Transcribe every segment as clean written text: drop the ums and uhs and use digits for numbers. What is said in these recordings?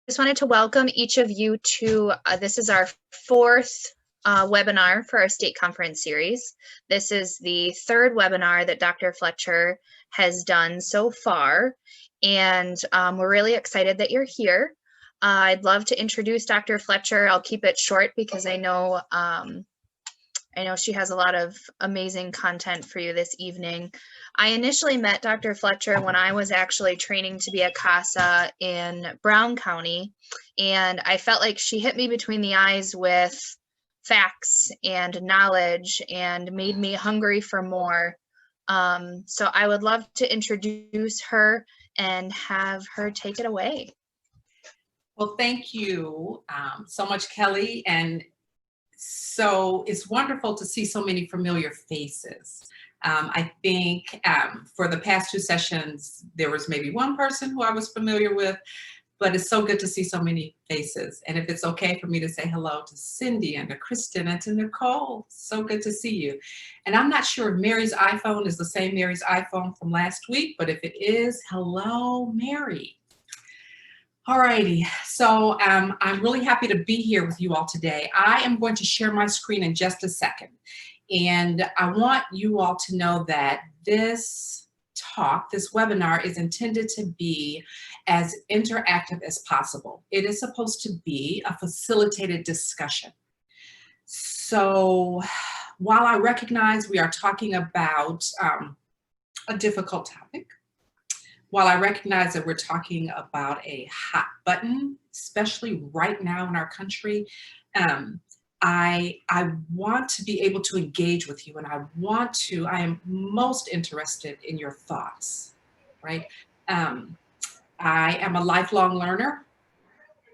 just wanted to welcome each of you to, this is our fourth webinar for our state conference series. This is the third webinar that Dr. Fletcher has done so far, and we're really excited that you're here. I'd love to introduce Dr. Fletcher. I'll keep it short because I know she has a lot of amazing content for you this evening. I initially met Dr. Fletcher when I was actually training to be a CASA in Brown County, and I felt like she hit me between the eyes with facts and knowledge and made me hungry for more. So I would love to introduce her and have her take it away. Well, thank you so much, Kelly. And so it's wonderful to see so many familiar faces. I think for the past two sessions, there was maybe one person who I was familiar with, but it's so good to see so many faces. And if it's okay for me to say hello to Cindy and to Kristen and to Nicole, so good to see you. And I'm not sure if Mary's iPhone is the same Mary's iPhone from last week, but if it is, hello, Mary. All righty, so I'm really happy to be here with you all today. I am going to share my screen in just a second. And I want you all to know that this talk, this webinar, is intended to be as interactive as possible. It is supposed to be a facilitated discussion. So while I recognize we are talking about a difficult topic, while I recognize that we're talking about a hot button, especially right now in our country, I want to be able to engage with you, and I am most interested in your thoughts, right? I am a lifelong learner.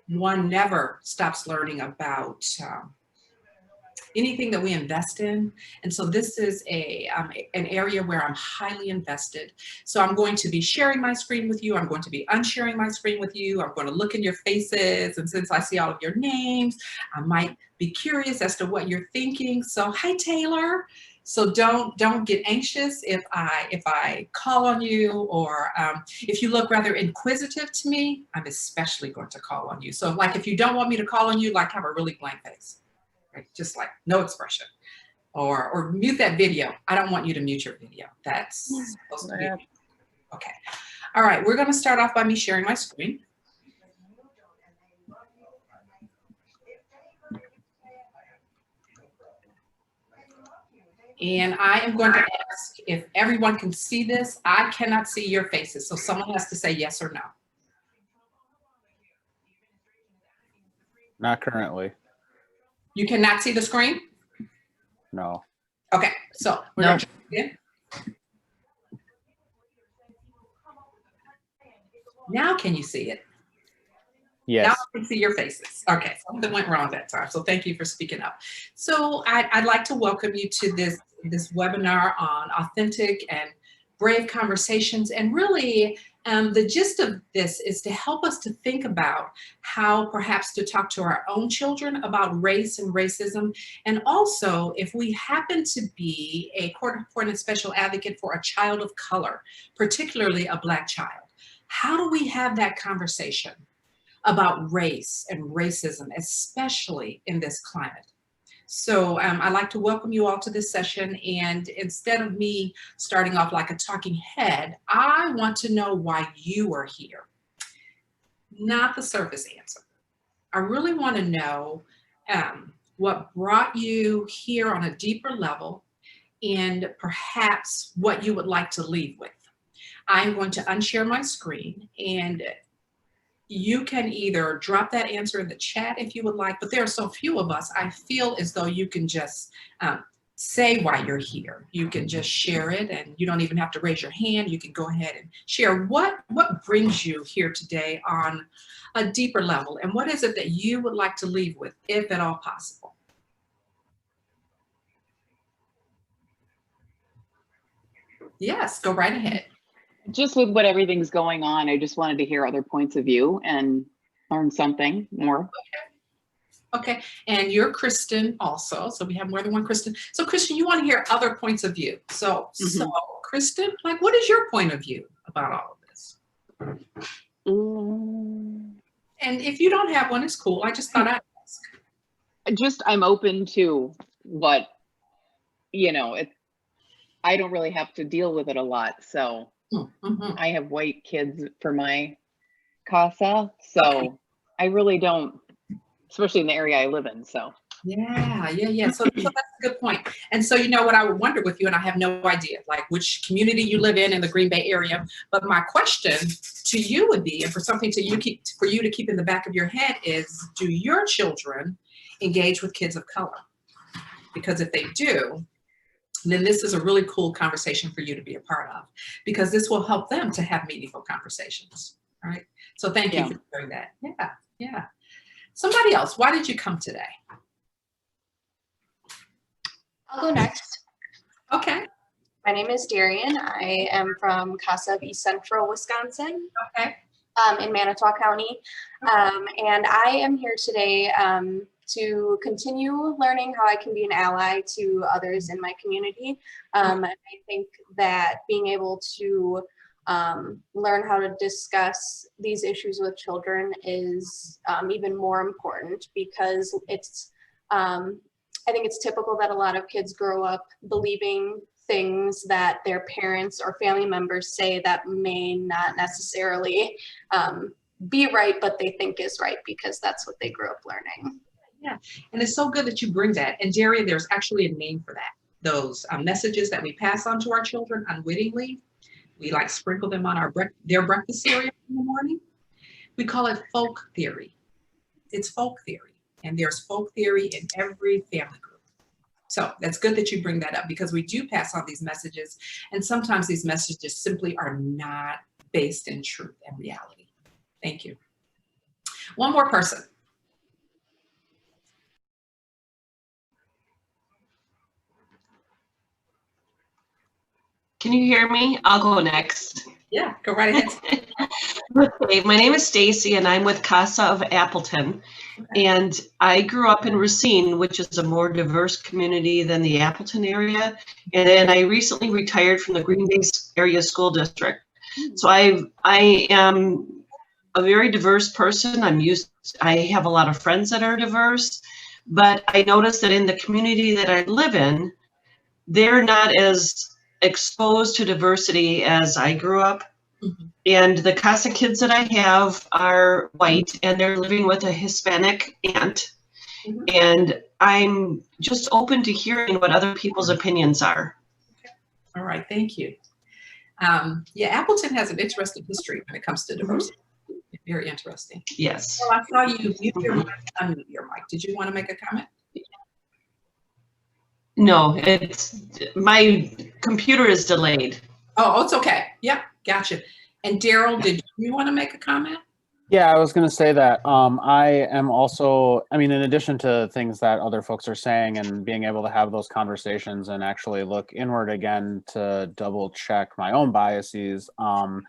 One never stops learning about anything that we invest in. And so this is an area where I'm highly invested. So I'm going to be sharing my screen with you. I'm going to be unsharing my screen with you. I'm going to look in your faces. And since I see all of your names, I might be curious as to what you're thinking. So hi, Taylor. So don't get anxious if I call on you, or if you look rather inquisitive to me, I'm especially going to call on you. So like if you don't want me to call on you, like have a really blank face. Right? Just like no expression, or mute that video. I don't want you to mute your video. That's supposed to be okay. All right, we're going to start off by me sharing my screen. And I am going to ask if everyone can see this. I cannot see your faces, so someone has to say yes or no. Not currently. You cannot see the screen? No. Okay, so we're going to try again. Now can you see it? Yes. Now I can see your faces. Okay, something went wrong that time, so thank you for speaking up. So I'd like to welcome you to this webinar on authentic and brave conversations. And really, the gist of this is to help us to think about how perhaps to talk to our own children about race and racism. And also, if we happen to be a court-appointed special advocate for a child of color, particularly a Black child, how do we have that conversation about race and racism, especially in this climate? So I'd like to welcome you all to this session, and instead of me starting off like a talking head, I want to know why you are here, not the surface answer. I really want to know what brought you here on a deeper level, and perhaps what you would like to leave with. I'm going to unshare my screen, and you can either drop that answer in the chat if you would like, but there are so few of us, I feel as though you can just say why you're here. You can just share it, and you don't even have to raise your hand. You can go ahead and share what brings you here today on a deeper level, and what is it that you would like to leave with, if at all possible. Yes, go right ahead. Just with what everything's going on, I just wanted to hear other points of view and learn something more. Okay, and you're Kristen also, so we have more than one Kristen. So Kristen, you want to hear other points of view. So Kristen, like, what is your point of view about all of this? And if you don't have one, it's cool. I just thought I'd ask. I'm open to what, I don't really have to deal with it a lot. So Mm-hmm. I have white kids for my CASA. So I really don't, especially in the area I live in. So Yeah. So that's a good point. And so, what I would wonder with you, and I have no idea, like which community you live in the Green Bay area, but my question to you would be, and for something for you to keep in the back of your head is, do your children engage with kids of color? Because if they do, then this is a really cool conversation for you to be a part of, because this will help them to have meaningful conversations. All right. So thank you for doing that. Yeah. Somebody else, why did you come today? I'll go next. Okay. My name is Adrianne. I am from CASA of East Central, Wisconsin, Okay. in Manitowoc County. And I am here today to continue learning how I can be an ally to others in my community. And I think that being able to learn how to discuss these issues with children is even more important, because I think it's typical that a lot of kids grow up believing things that their parents or family members say that may not necessarily be right, but they think is right because that's what they grew up learning. Yeah, and it's so good that you bring that. And Jerry, there's actually a name for that. Those messages that we pass on to our children unwittingly, we like sprinkle them on their breakfast cereal in the morning. We call it folk theory. It's folk theory. And there's folk theory in every family group. So that's good that you bring that up, because we do pass on these messages. And sometimes these messages simply are not based in truth and reality. Thank you. One more person. Can you hear me? I'll go next. Yeah, go right ahead. Okay, my name is Stacy and I'm with CASA of Appleton. Okay. And I grew up in Racine, which is a more diverse community than the Appleton area. And then I recently retired from the Green Bay area school district. So I am a very diverse person. I have a lot of friends that are diverse, but I noticed that in the community that I live in, they're not as exposed to diversity as I grew up. Mm-hmm. And the CASA kids that I have are white and they're living with a Hispanic aunt. Mm-hmm. And I'm just open to hearing what other people's opinions are. Okay. All right, thank you. Yeah, Appleton has an interesting history when it comes to diversity. Mm-hmm. Very interesting. Yes. Well, I saw you mute your mic, unmute your mic. Did you want to make a comment? No, my computer is delayed. Oh, it's okay. Yep, gotcha. And Daryl, did you want to make a comment? Yeah, I was going to say that I am also, in addition to things that other folks are saying and being able to have those conversations and actually look inward again to double check my own biases. So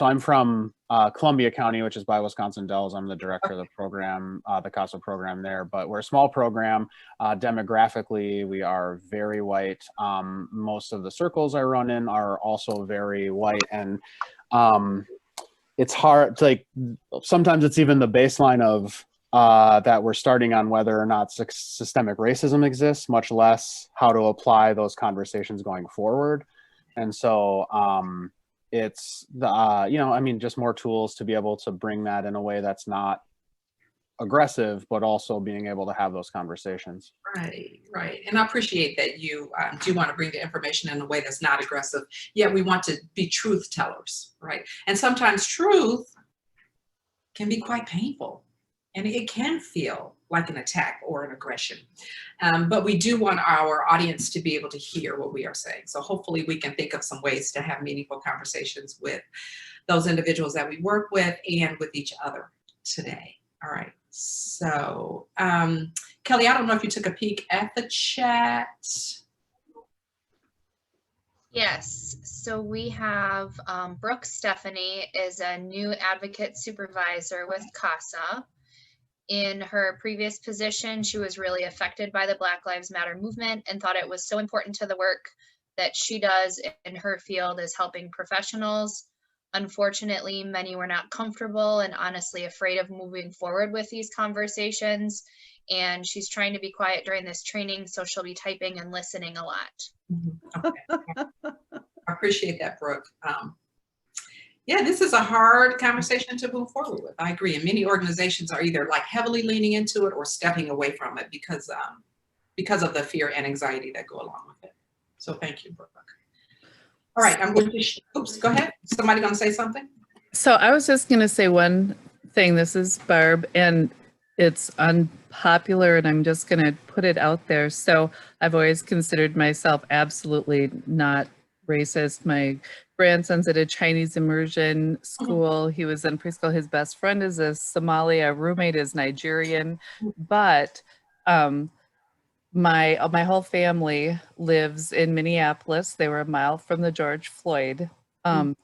I'm from Columbia County, which is by Wisconsin Dells. I'm the director of the program, the CASA program there, but we're a small program. Demographically, we are very white. Most of the circles I run in are also very white, and it's hard to, sometimes it's even the baseline of that we're starting on whether or not systemic racism exists, much less how to apply those conversations going forward. And so it's the, just more tools to be able to bring that in a way that's not aggressive, but also being able to have those conversations. Right. And I appreciate that you do want to bring the information in a way that's not aggressive. Yet we want to be truth tellers, right? And sometimes truth can be quite painful, and it can feel like an attack or an aggression. But we do want our audience to be able to hear what we are saying. So hopefully we can think of some ways to have meaningful conversations with those individuals that we work with and with each other today. All right. So Kelly, I don't know if you took a peek at the chat. Yes, so we have Brooke Stephanie is a new advocate supervisor with CASA. In her previous position, she was really affected by the Black Lives Matter movement and thought it was so important to the work that she does in her field as helping professionals Unfortunately, many were not comfortable and honestly afraid of moving forward with these conversations. And she's trying to be quiet during this training, so she'll be typing and listening a lot. Okay. I appreciate that, Brooke. Yeah, this is a hard conversation to move forward with. I agree. And many organizations are either like heavily leaning into it or stepping away from it because of the fear and anxiety that go along with it. So thank you, Brooke. All right, I'm going to, oops, go ahead. Somebody going to say something? So I was just going to say one thing. This is Barb, and it's unpopular, and I'm just going to put it out there. So I've always considered myself absolutely not racist. My grandson's at a Chinese immersion school. He was in preschool. His best friend is a Somali. Our roommate is Nigerian. But my whole family lives in Minneapolis. They were a mile from the George Floyd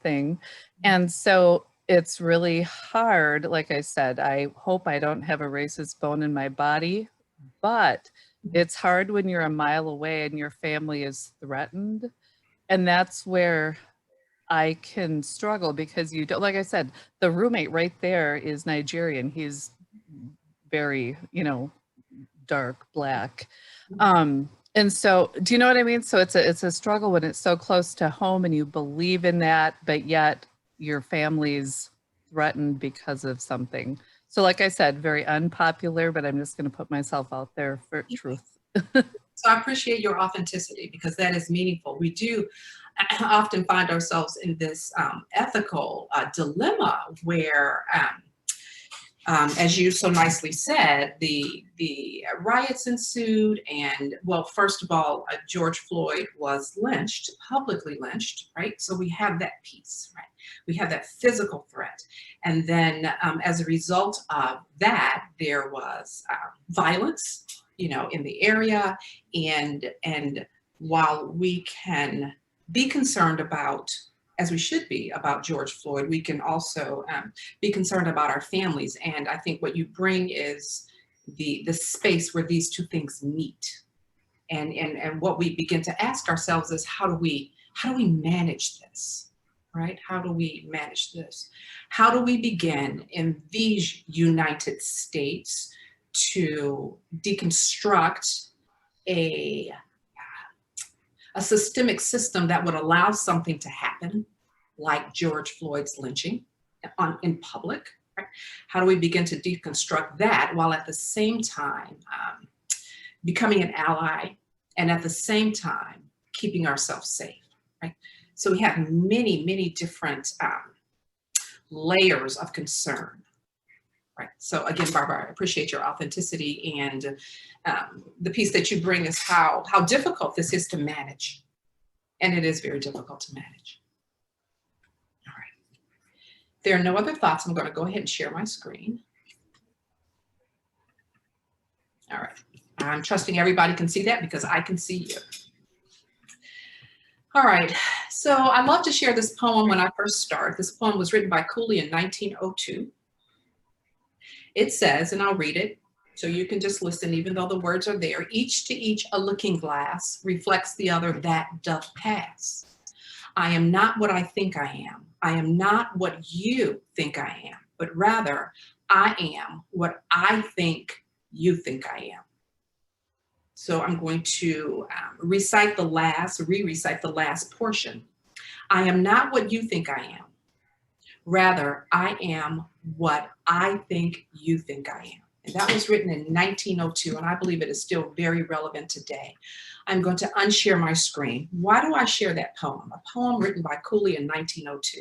thing. And so it's really hard. Like I said, I hope I don't have a racist bone in my body, but it's hard when you're a mile away and your family is threatened. And that's where I can struggle because you don't, like I said, the roommate right there is Nigerian. He's very, dark black. And so, do you know what I mean? So it's a struggle when it's so close to home and you believe in that, but yet your family's threatened because of something. So like I said, very unpopular, but I'm just going to put myself out there for truth. So I appreciate your authenticity because that is meaningful. We do often find ourselves in this ethical dilemma where, as you so nicely said, the riots ensued, and well, first of all, George Floyd was lynched, publicly lynched, right? So we have that piece, right? We have that physical threat, and then as a result of that, there was violence, in the area, and while we can be concerned about, as we should be, about George Floyd, we can also be concerned about our families. And I think what you bring is the space where these two things meet. And what we begin to ask ourselves is, how do we manage this, right? How do we manage this? How do we begin in these United States to deconstruct a systemic system that would allow something to happen like George Floyd's lynching in public? Right? How do we begin to deconstruct that while at the same time becoming an ally and at the same time keeping ourselves safe, right? So we have many, many different layers of concern. Right. So again, Barbara, I appreciate your authenticity, and the piece that you bring is how difficult this is to manage. And it is very difficult to manage. All right. If there are no other thoughts, I'm going to go ahead and share my screen. All right. I'm trusting everybody can see that because I can see you. All right. So I love to share this poem when I first start. This poem was written by Cooley in 1902. It says, and I'll read it so you can just listen, even though the words are there. Each to each a looking glass reflects the other that doth pass. I am not what I think I am. I am not what you think I am, but rather I am what I think you think I am. So I'm going to re-recite the last portion. I am not what you think I am. Rather, I am what I think you think I am. And that was written in 1902, and I believe it is still very relevant today. I'm going to unshare my screen. Why do I share that poem? A poem written by Cooley in 1902.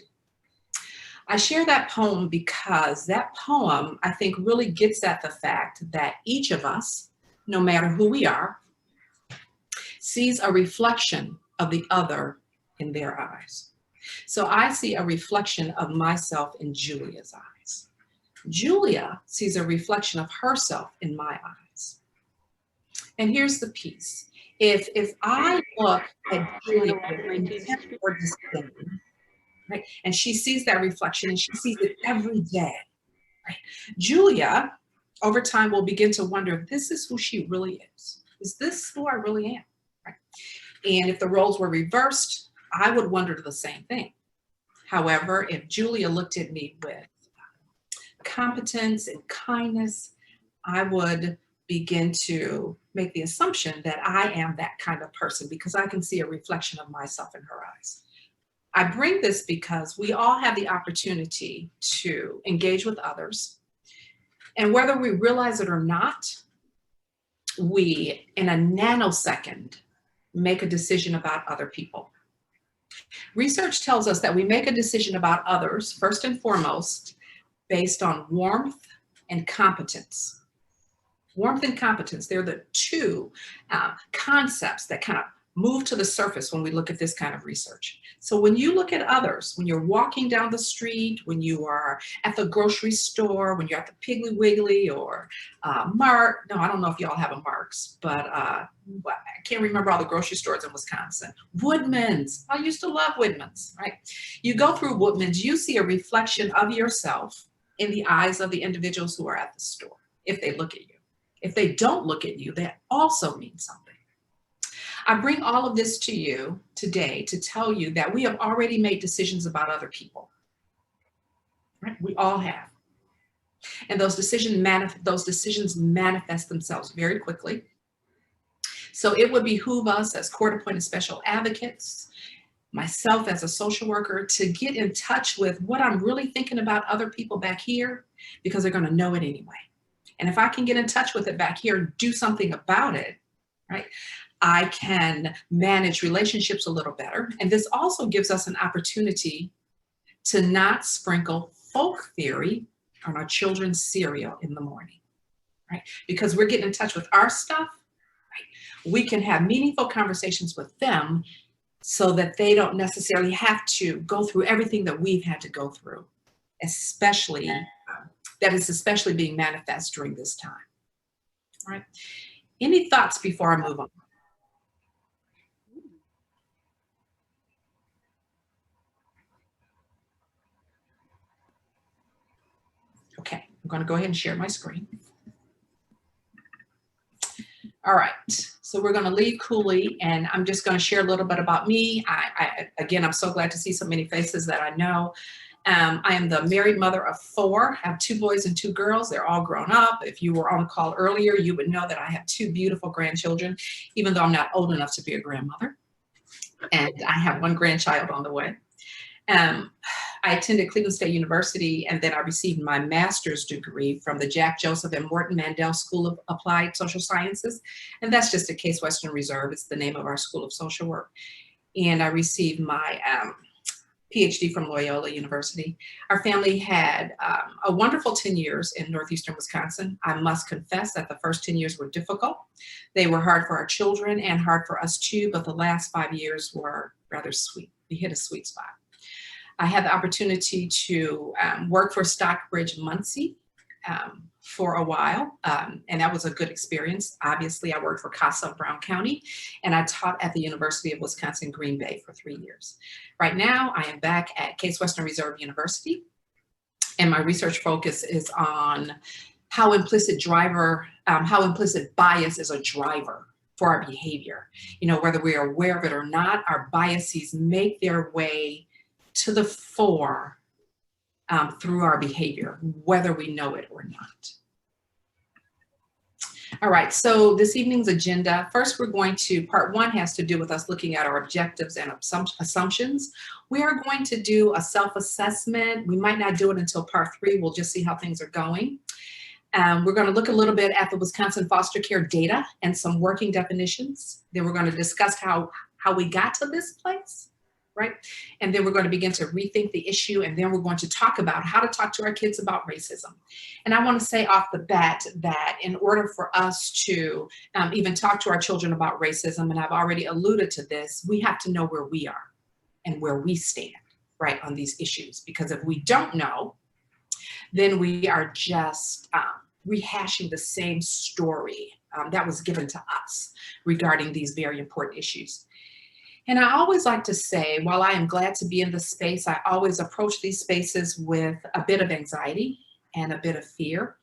I share that poem because that poem, I think, really gets at the fact that each of us, no matter who we are, sees a reflection of the other in their eyes. So I see a reflection of myself in Julia's eyes. Julia sees a reflection of herself in my eyes. And here's the piece. If I look at Julia or disdain, right, and she sees that reflection and she sees it every day, right? Julia, over time, will begin to wonder if this is who she really is. Is this who I really am? Right? And if the roles were reversed, I would wonder the same thing. However, if Julia looked at me with competence and kindness, I would begin to make the assumption that I am that kind of person because I can see a reflection of myself in her eyes. I bring this because we all have the opportunity to engage with others. And whether we realize it or not, we, in a nanosecond, make a decision about other people. Research tells us that we make a decision about others, first and foremost, based on warmth and competence. Warmth and competence, they're the two concepts that kind of move to the surface when we look at this kind of research. So when you look at others, when you're walking down the street, when you are at the grocery store, when you're at the Piggly Wiggly or Mark, no, I don't know if y'all have a Mark's, but I can't remember all the grocery stores in Wisconsin. Woodman's, I used to love Woodman's, right? You go through Woodman's, you see a reflection of yourself in the eyes of the individuals who are at the store, if they look at you. If they don't look at you, that also means something. I bring all of this to you today to tell you that we have already made decisions about other people. Right? We all have. And those decisions manifest themselves very quickly. So it would behoove us as court-appointed special advocates, myself as a social worker, to get in touch with what I'm really thinking about other people back here, because they're going to know it anyway. And if I can get in touch with it back here and do something about it, right, I can manage relationships a little better. And this also gives us an opportunity to not sprinkle folk theory on our children's cereal in the morning, right? Because we're getting in touch with our stuff, right? We can have meaningful conversations with them so that they don't necessarily have to go through everything that we've had to go through, especially, that is especially being manifest during this time, right? Any thoughts before I move on? Okay, I'm going to go ahead and share my screen. All right, so we're going to leave Cooley, and I'm just going to share a little bit about me. Again, I'm so glad to see so many faces that I know. I am the married mother of 4. I have 2 boys and 2 girls. They're all grown up. If you were on the call earlier, you would know that I have 2 beautiful grandchildren, even though I'm not old enough to be a grandmother. And I have 1 grandchild on the way. I attended Cleveland State University, and then I received my master's degree from the Jack Joseph and Morton Mandel School of Applied Social Sciences. And that's just at Case Western Reserve. It's the name of our School of Social Work. And I received my PhD from Loyola University. Our family had a wonderful 10 years in northeastern Wisconsin. I must confess that the first 10 years were difficult. They were hard for our children and hard for us too, but the last 5 years were rather sweet. We hit a sweet spot. I had the opportunity to work for Stockbridge Muncie for a while, and that was a good experience. Obviously, I worked for CASA of Brown County, and I taught at the University of Wisconsin-Green Bay for 3 years. Right now, I am back at Case Western Reserve University, and my research focus is on how implicit bias is a driver for our behavior. You know, whether we are aware of it or not, our biases make their way to the fore through our behavior, whether we know it or not. All right, so this evening's agenda, first we're going to, part 1 has to do with us looking at our objectives and assumptions. We are going to do a self-assessment. We might not do it until part 3. We'll just see how things are going. We're going to look a little bit at the Wisconsin foster care data and some working definitions. Then we're going to discuss how we got to this place. Right? And then we're going to begin to rethink the issue, and then we're going to talk about how to talk to our kids about racism. And I want to say off the bat that in order for us to even talk to our children about racism, and I've already alluded to this, we have to know where we are and where we stand, right, on these issues. Because if we don't know, then we are just rehashing the same story that was given to us regarding these very important issues. And I always like to say, while I am glad to be in this space, I always approach these spaces with a bit of anxiety and a bit of fear.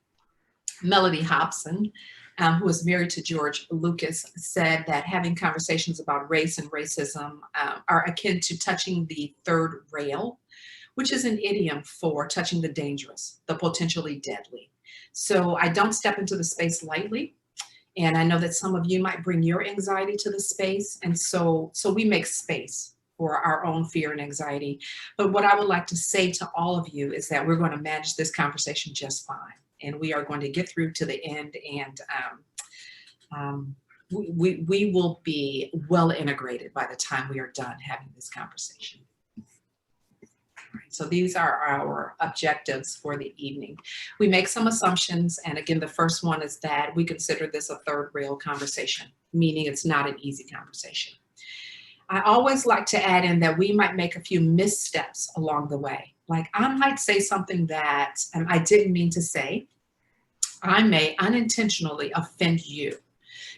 Melody Hobson, who is married to George Lucas, said that having conversations about race and racism are akin to touching the third rail. which is an idiom for touching the dangerous, the potentially deadly. So I don't step into the space lightly. And I know that some of you might bring your anxiety to the space. And so we make space for our own fear and anxiety. But what I would like to say to all of you is that we're going to manage this conversation just fine. And we are going to get through to the end, and we will be well integrated by the time we are done having this conversation. So these are our objectives for the evening. We make some assumptions, and again, the first one is that we consider this a third rail conversation, meaning it's not an easy conversation. I always like to add in that we might make a few missteps along the way. Like I might say something that I didn't mean to say. I may unintentionally offend you.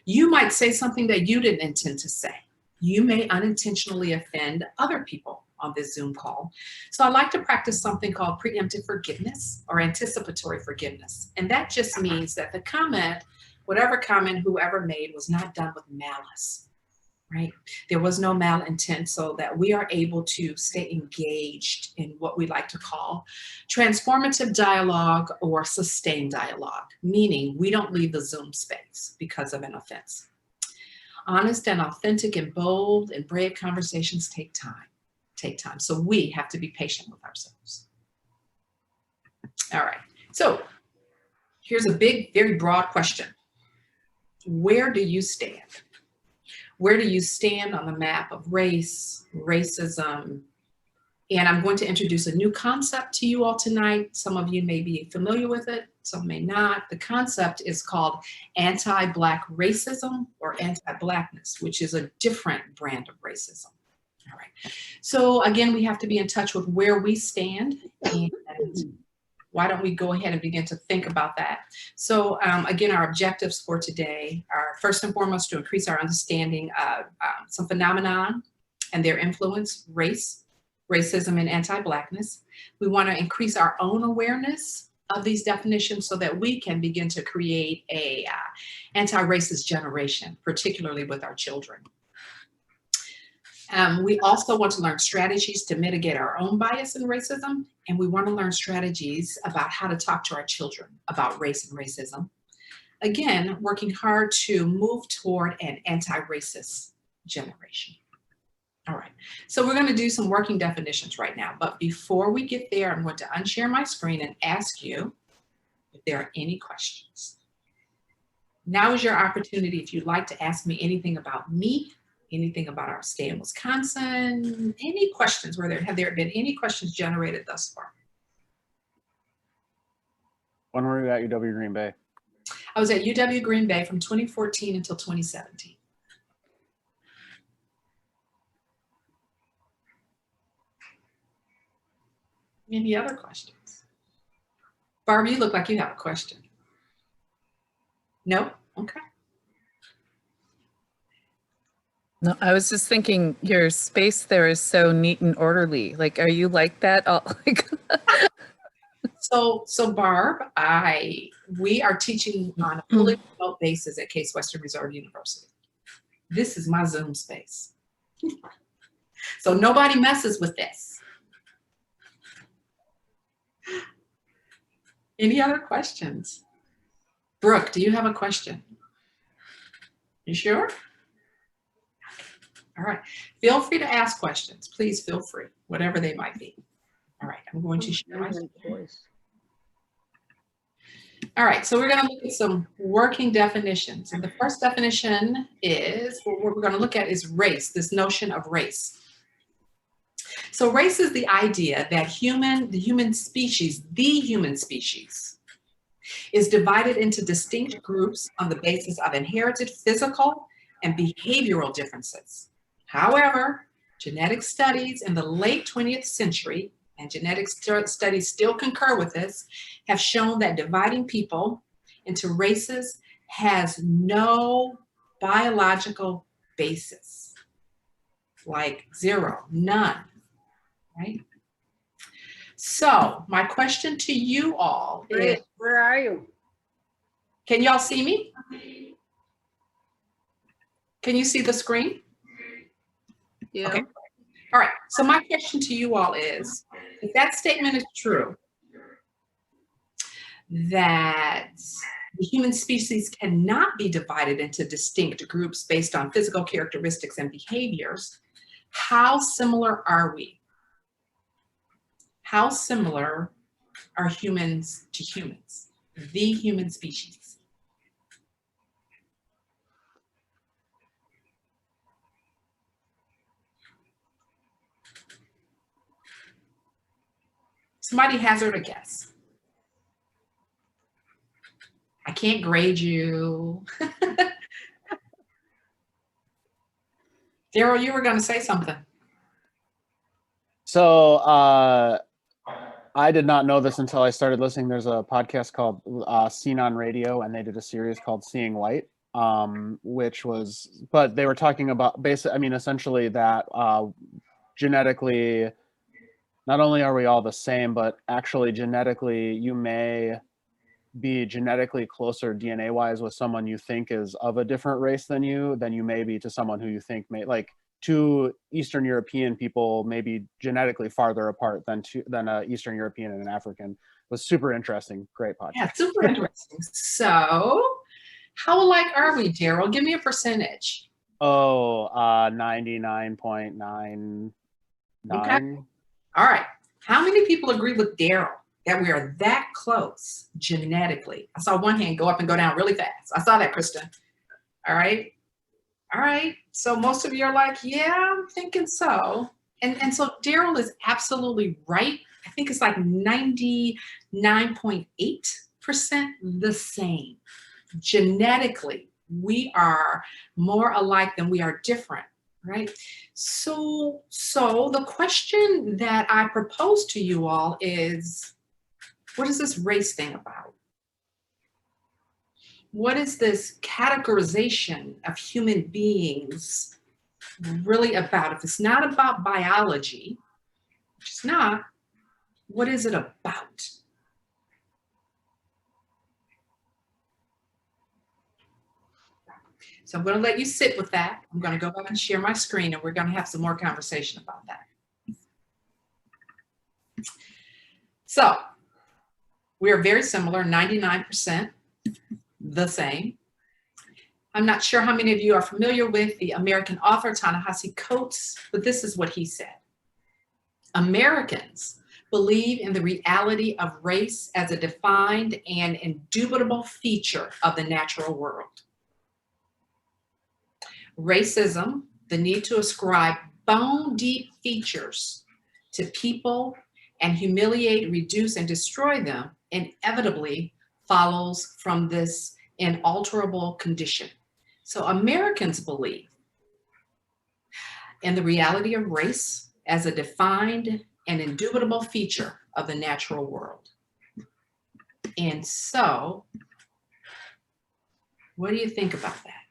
You might say something that you didn't intend to say. You may unintentionally offend other people on this Zoom call. So I like to practice something called preemptive forgiveness or anticipatory forgiveness. And that just means that the comment, whatever comment whoever made, was not done with malice, right? There was no malintent, so that we are able to stay engaged in what we like to call transformative dialogue or sustained dialogue, meaning we don't leave the Zoom space because of an offense. Honest and authentic and bold and brave conversations take time. So we have to be patient with ourselves. All right, so here's a big, very broad question. Where do you stand? Where do you stand on the map of race, racism? And I'm going to introduce a new concept to you all tonight. Some of you may be familiar with it, some may not. The concept is called anti-Black racism or anti-Blackness, which is a different brand of racism. All right. So again, we have to be in touch with where we stand, and why don't we go ahead and begin to think about that? So again, our objectives for today are first and foremost to increase our understanding of some phenomenon and their influence, race, racism, and anti-Blackness. We want to increase our own awareness of these definitions so that we can begin to create a anti-racist generation, particularly with our children. We also want to learn strategies to mitigate our own bias and racism, and we want to learn strategies about how to talk to our children about race and racism. Again, working hard to move toward an anti-racist generation. All right, so we're going to do some working definitions right now, but before we get there, I'm going to unshare my screen and ask you if there are any questions. Now is your opportunity if you'd like to ask me anything about me, anything about our stay in Wisconsin, any questions, have there been any questions generated thus far? When were you at UW Green Bay? I was at UW Green Bay from 2014 until 2017. Any other questions? Barbie, you look like you have a question. No? Okay. No, I was just thinking your space there is so neat and orderly. Like, are you like that? So Barb, we are teaching on a fully remote basis at Case Western Reserve University. This is my Zoom space. So nobody messes with this. Any other questions? Brooke, do you have a question? You sure? All right, feel free to ask questions. Please feel free, whatever they might be. All right, I'm going to share my screen. All right, so we're going to look at some working definitions. And the first definition is, what we're going to look at is race, this notion of race. So race is the idea that the human species is divided into distinct groups on the basis of inherited physical and behavioral differences. However, genetic studies in the late 20th century, and genetic studies still concur with this, have shown that dividing people into races has no biological basis, like zero, none, right? So my question to you all is, where are you? Can y'all see me? Can you see the screen? Yeah. Okay. All right, so my question to you all is, if that statement is true, that the human species cannot be divided into distinct groups based on physical characteristics and behaviors, how similar are we? How similar are humans to humans, the human species? Somebody hazard a guess. I can't grade you. Daryl, you were going to say something. So I did not know this until I started listening. There's a podcast called Seen on Radio, and they did a series called Seeing White, but they were talking about essentially that genetically, not only are we all the same, but actually genetically, you may be genetically closer DNA wise with someone you think is of a different race than you may be to someone who you think may, like, two Eastern European people may be genetically farther apart than an Eastern European and an African. It was super interesting. Great podcast. Yeah, super interesting. So how alike are we, Daryl? Give me a percentage. 99.99. Okay. All right. How many people agree with Daryl that we are that close genetically? I saw one hand go up and go down really fast. I saw that, Kristen. All right. All right. So most of you are like, yeah, I'm thinking so. And so Daryl is absolutely right. I think it's like 99.8% the same. Genetically, we are more alike than we are different, right? So the question that I propose to you all is, what is this race thing about? What is this categorization of human beings really about? If it's not about biology, which it's not, what is it about? So I'm going to let you sit with that. I'm going to go back and share my screen, and we're going to have some more conversation about that. So we are very similar, 99%. The same. I'm not sure how many of you are familiar with the American author Ta-Nehisi Coates, but this is what he said. Americans believe in the reality of race as a defined and indubitable feature of the natural world. Racism, the need to ascribe bone-deep features to people and humiliate, reduce, and destroy them, inevitably follows from this inalterable condition. So Americans believe in the reality of race as a defined and indubitable feature of the natural world. And so, what do you think about that?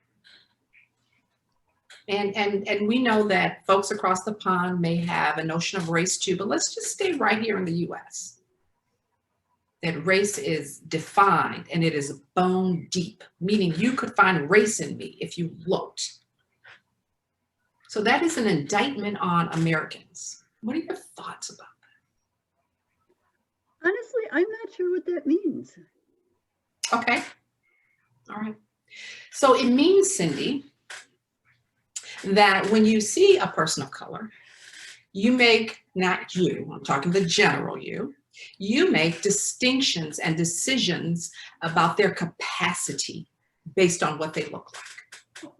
And we know that folks across the pond may have a notion of race too, but let's just stay right here in the US. That race is defined and it is bone deep, meaning you could find race in me if you looked. So that is an indictment on Americans. What are your thoughts about that? Honestly, I'm not sure what that means. Okay. All right. So it means, Cindy, that when you see a person of color, you make, not you, I'm talking the general you make distinctions and decisions about their capacity based on what they look like.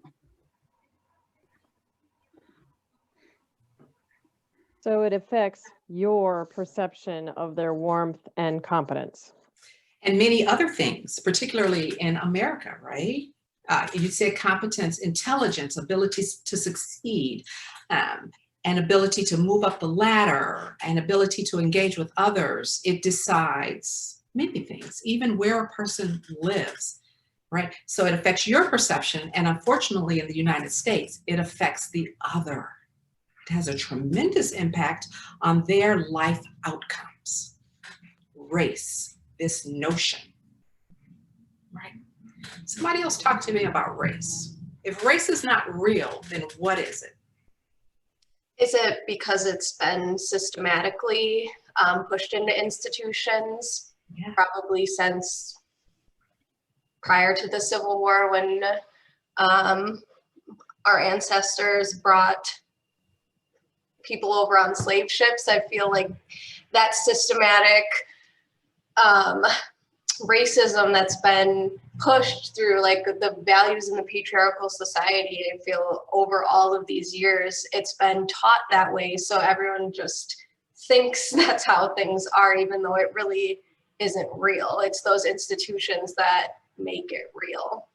So it affects your perception of their warmth and competence. And many other things, particularly in America, right? You say competence, intelligence, abilities to succeed, an ability to move up the ladder, an ability to engage with others. It decides many things, even where a person lives, right? So it affects your perception, and unfortunately in the United States, it affects the other. It has a tremendous impact on their life outcomes. Race, this notion, right? Somebody else talk to me about race. If race is not real, then what is it? Is it because it's been systematically pushed into institutions, Yeah. probably since prior to the Civil War, when our ancestors brought people over on slave ships? I feel like that systematic racism that's been pushed through like the values in the patriarchal society, I feel over all of these years, it's been taught that way. So everyone just thinks that's how things are, even though it really isn't real. It's those institutions that make it real.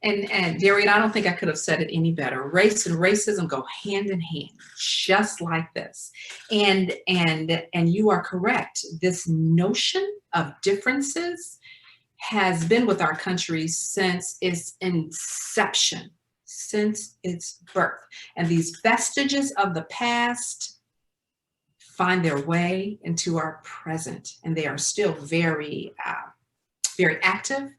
And Darian, I don't think I could have said it any better. Race and racism go hand in hand, just like this. And you are correct. This notion of differences has been with our country since its inception, since its birth. And these vestiges of the past find their way into our present, and they are still very, very active.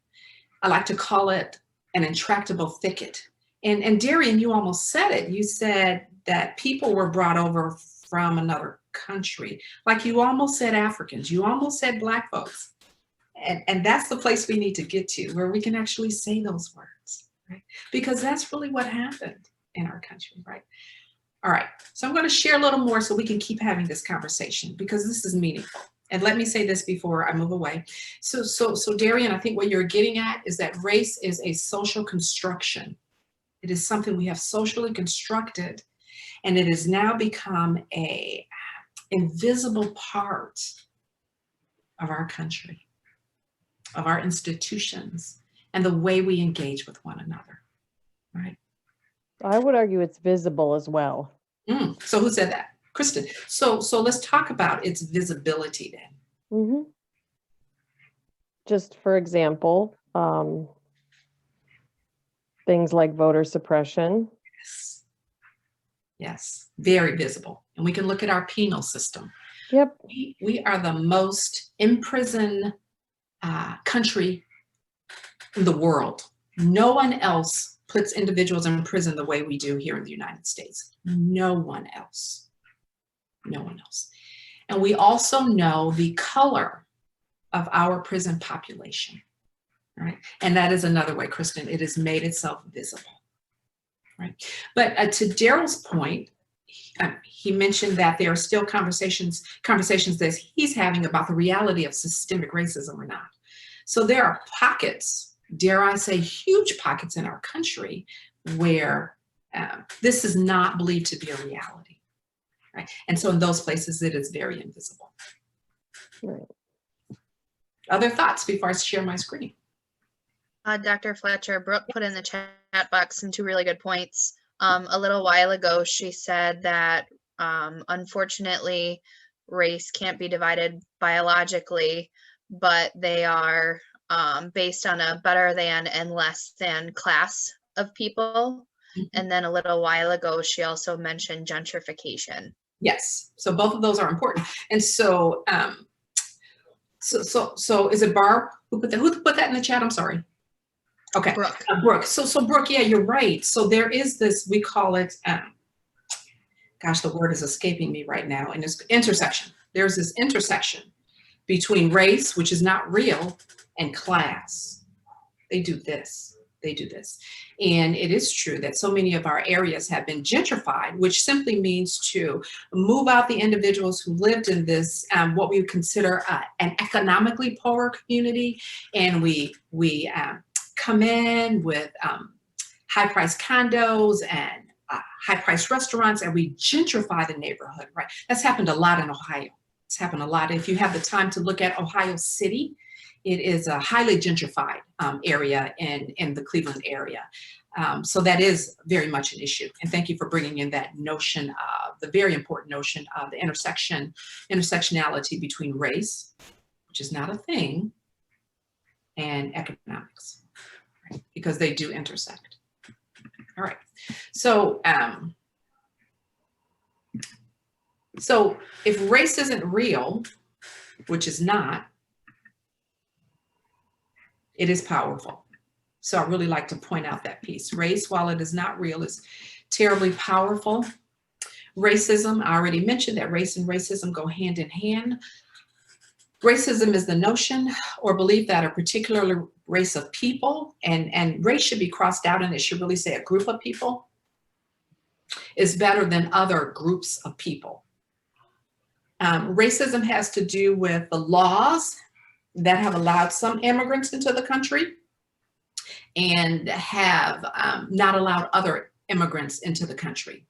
I like to call it an intractable thicket. And Darian, you almost said it. You said that people were brought over from another country. Like you almost said Africans, you almost said Black folks. And that's the place we need to get to, where we can actually say those words, right? Because that's really what happened in our country, right? All right, so I'm going to share a little more so we can keep having this conversation, because this is meaningful. And let me say this before I move away. So Darian, I think what you're getting at is that race is a social construction. It is something we have socially constructed, and it has now become an invisible part of our country, of our institutions, and the way we engage with one another, right? I would argue it's visible as well. So who said that? Kristen. So let's talk about its visibility then. Mm-hmm. Just for example, things like voter suppression. Yes. Yes, very visible. And we can look at our penal system. Yep. We are the most imprisoned country in the world. No one else puts individuals in prison the way we do here in the United States. No one else. No one else. And we also know the color of our prison population, right? And that is another way, Kristen, it has made itself visible, right? But to Daryl's point, he mentioned that there are still conversations that he's having about the reality of systemic racism or not. So there are pockets, dare I say, huge pockets in our country where this is not believed to be a reality, right? And so in those places, it is very invisible. Right. Other thoughts before I share my screen? Dr. Fletcher, Brooke put in the chat box some two really good points. A little while ago, she said that unfortunately, race can't be divided biologically, but they are based on a better than and less than class of people. Mm-hmm. And then a little while ago, she also mentioned gentrification. Yes, so both of those are important. And so, so is it Barb who put that in the chat? I'm sorry. Okay, Brooke. Brooke. So Brooke, yeah, you're right. So there is this, we call it, gosh, the word is escaping me right now, and it's intersection. There's this intersection between race, which is not real, and class. They do this. They do this. And it is true that so many of our areas have been gentrified, which simply means to move out the individuals who lived in this, what we would consider an economically poorer community. And we come in with high-priced condos and high-priced restaurants, and we gentrify the neighborhood, right? That's happened a lot in Ohio. It's happened a lot. If you have the time to look at Ohio City, it is a highly gentrified area in the Cleveland area. So that is very much an issue. And thank you for bringing in that notion of the very important notion of the intersectionality between race, which is not a thing, and economics, right? Because they do intersect. All right. So, so if race isn't real, which is not, it is powerful. So I really like to point out that piece. Race, while it is not real, is terribly powerful. Racism, I already mentioned that race and racism go hand in hand. Racism is the notion or belief that a particular race of people, and race should be crossed out and it should really say a group of people, is better than other groups of people. Racism has to do with the laws that have allowed some immigrants into the country and have not allowed other immigrants into the country.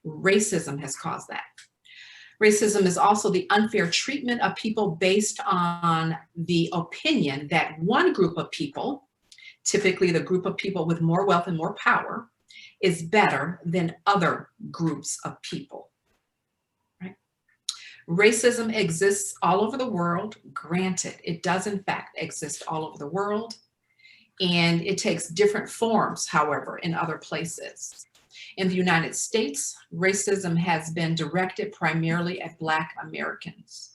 Racism has caused that. Racism is also the unfair treatment of people based on the opinion that one group of people, typically the group of people with more wealth and more power, is better than other groups of people. Right? Racism exists all over the world. Granted, it does in fact exist all over the world, and it takes different forms, however, in other places. In the United States, racism has been directed primarily at Black Americans.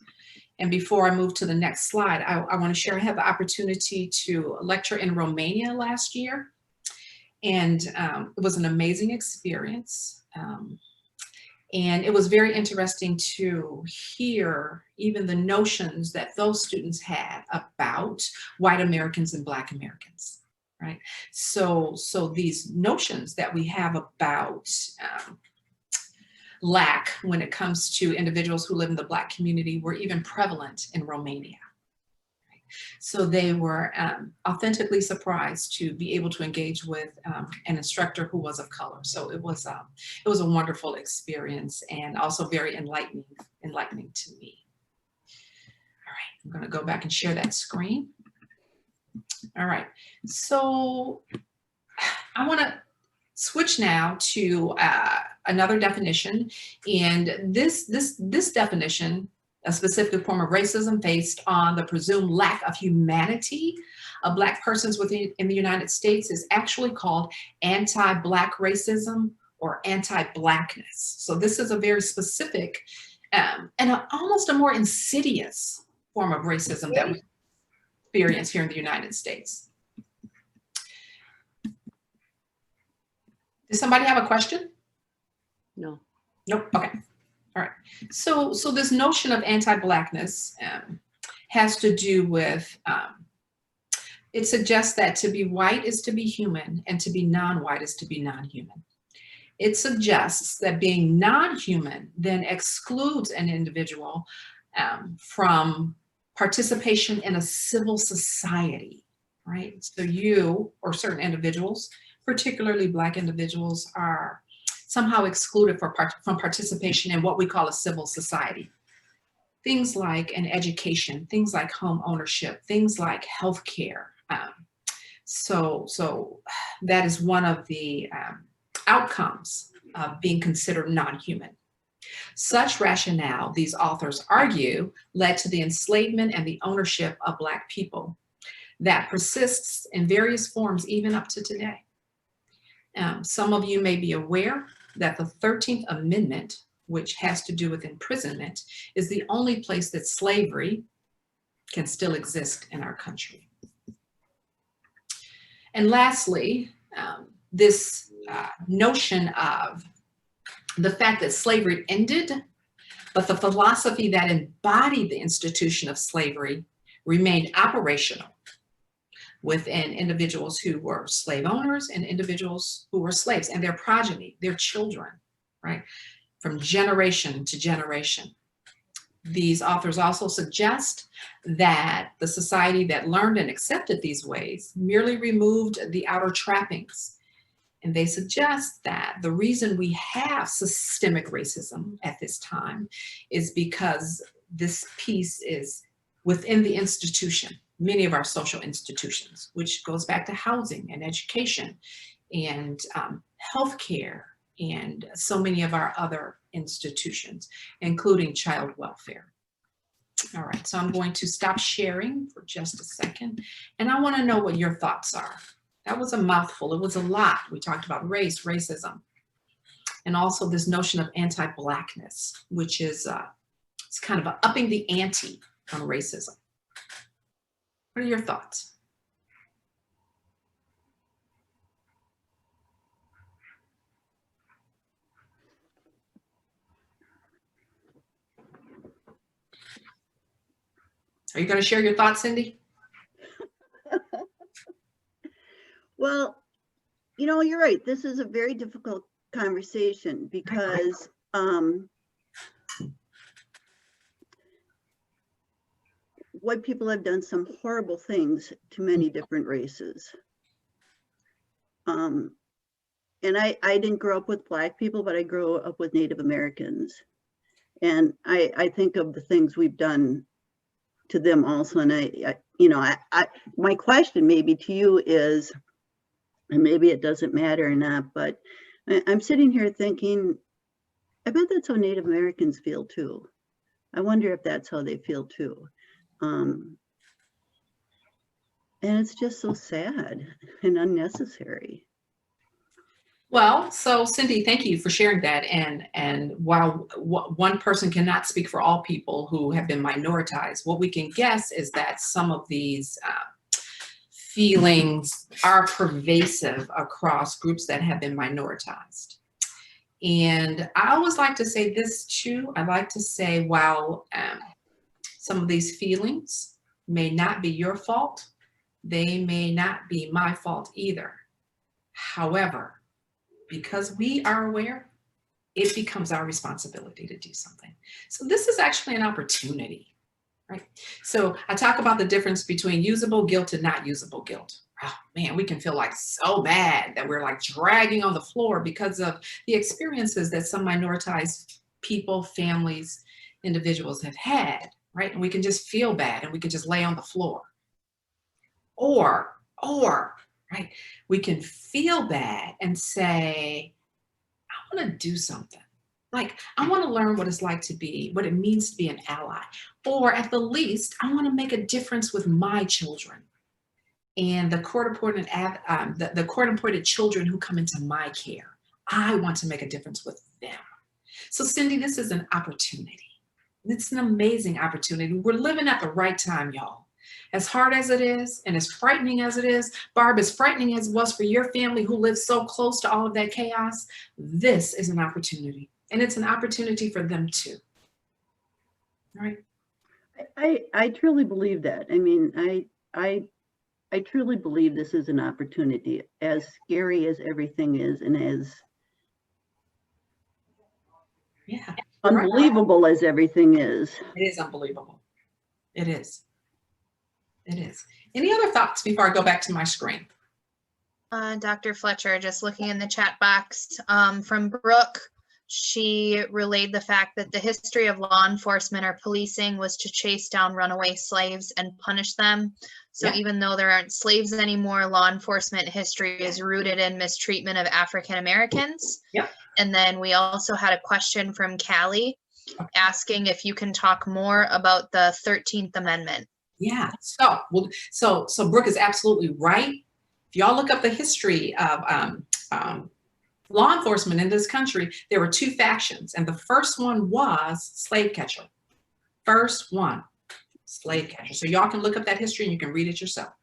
And before I move to the next slide, I want to share, I had the opportunity to lecture in Romania last year. And it was an amazing experience. And it was very interesting to hear even the notions that those students had about white Americans and Black Americans. Right. So these notions that we have about lack when it comes to individuals who live in the Black community were even prevalent in Romania. Right? So they were authentically surprised to be able to engage with an instructor who was of color. So it was a wonderful experience and also very enlightening to me. All right, I'm going to go back and share that screen. All right, so I want to switch now to another definition, and this definition, a specific form of racism based on the presumed lack of humanity of Black persons in the United States, is actually called anti-Black racism or anti-Blackness. So this is a very specific and almost a more insidious form of racism that we experience here in the United States. Does somebody have a question? No. Nope. Okay. All right. So this notion of anti-Blackness has to do with, it suggests that to be white is to be human and to be non-white is to be non-human. It suggests that being non-human then excludes an individual from participation in a civil society, right? So you or certain individuals, particularly Black individuals, are somehow excluded from participation in what we call a civil society. Things like an education, things like home ownership, things like healthcare. So that is one of the outcomes of being considered non-human. Such rationale, these authors argue, led to the enslavement and the ownership of Black people that persists in various forms even up to today. Some of you may be aware that the 13th Amendment, which has to do with imprisonment, is the only place that slavery can still exist in our country. And lastly, this notion of the fact that slavery ended, but the philosophy that embodied the institution of slavery remained operational within individuals who were slave owners and individuals who were slaves and their progeny, their children, right? From generation to generation. These authors also suggest that the society that learned and accepted these ways merely removed the outer trappings. And they suggest that the reason we have systemic racism at this time is because this piece is within the institution, many of our social institutions, which goes back to housing and education and healthcare and so many of our other institutions, including child welfare. All right, so I'm going to stop sharing for just a second, and I want to know what your thoughts are. That was a mouthful. It was a lot. We talked about race, racism, and also this notion of anti-Blackness, which is it's kind of upping the ante on racism. What are your thoughts? Are you going to share your thoughts, Cindy? Well, you know, you're right. This is a very difficult conversation because white people have done some horrible things to many different races. And I didn't grow up with Black people, but I grew up with Native Americans. And I think of the things we've done to them also. And my question maybe to you is, and maybe it doesn't matter or not, but I'm sitting here thinking, I bet that's how Native Americans feel too. I wonder if that's how they feel too. And it's just so sad and unnecessary. Well, so Cindy, thank you for sharing that. And while one person cannot speak for all people who have been minoritized, what we can guess is that some of these feelings are pervasive across groups that have been minoritized. And I always like to say this too. I like to say, while some of these feelings may not be your fault, they may not be my fault either. However, because we are aware, it becomes our responsibility to do something. So this is actually an opportunity, right? So I talk about the difference between usable guilt and not usable guilt. Oh man, we can feel like so bad that we're like dragging on the floor because of the experiences that some minoritized people, families, individuals have had, right? And we can just feel bad and we can just lay on the floor. Or, right, we can feel bad and say, I want to do something. Like, I want to learn what it's like to be, what it means to be an ally. Or at the least, I want to make a difference with my children and the court-appointed the court-appointed children who come into my care. I want to make a difference with them. So Cindy, this is an opportunity. It's an amazing opportunity. We're living at the right time, y'all. As hard as it is, and as frightening as it is, Barb, as frightening as it was for your family who lives so close to all of that chaos, this is an opportunity. And it's an opportunity for them too. Right? I truly believe that. I mean, I truly believe this is an opportunity, as scary as everything is and as unbelievable as everything is. It is unbelievable. It is. It is. Any other thoughts before I go back to my screen? Dr. Fletcher, just looking in the chat box from Brooke, she relayed the fact that the history of law enforcement or policing was to chase down runaway slaves and punish them. So even though there aren't slaves anymore, law enforcement history is rooted in mistreatment of African Americans. And then we also had a question from Callie asking if you can talk more about the 13th Amendment. Yeah, so Brooke is absolutely right. If y'all look up the history of law enforcement in this country, there were two factions, and the first one was slave catcher. First one, slave catcher. So y'all can look up that history and you can read it yourself,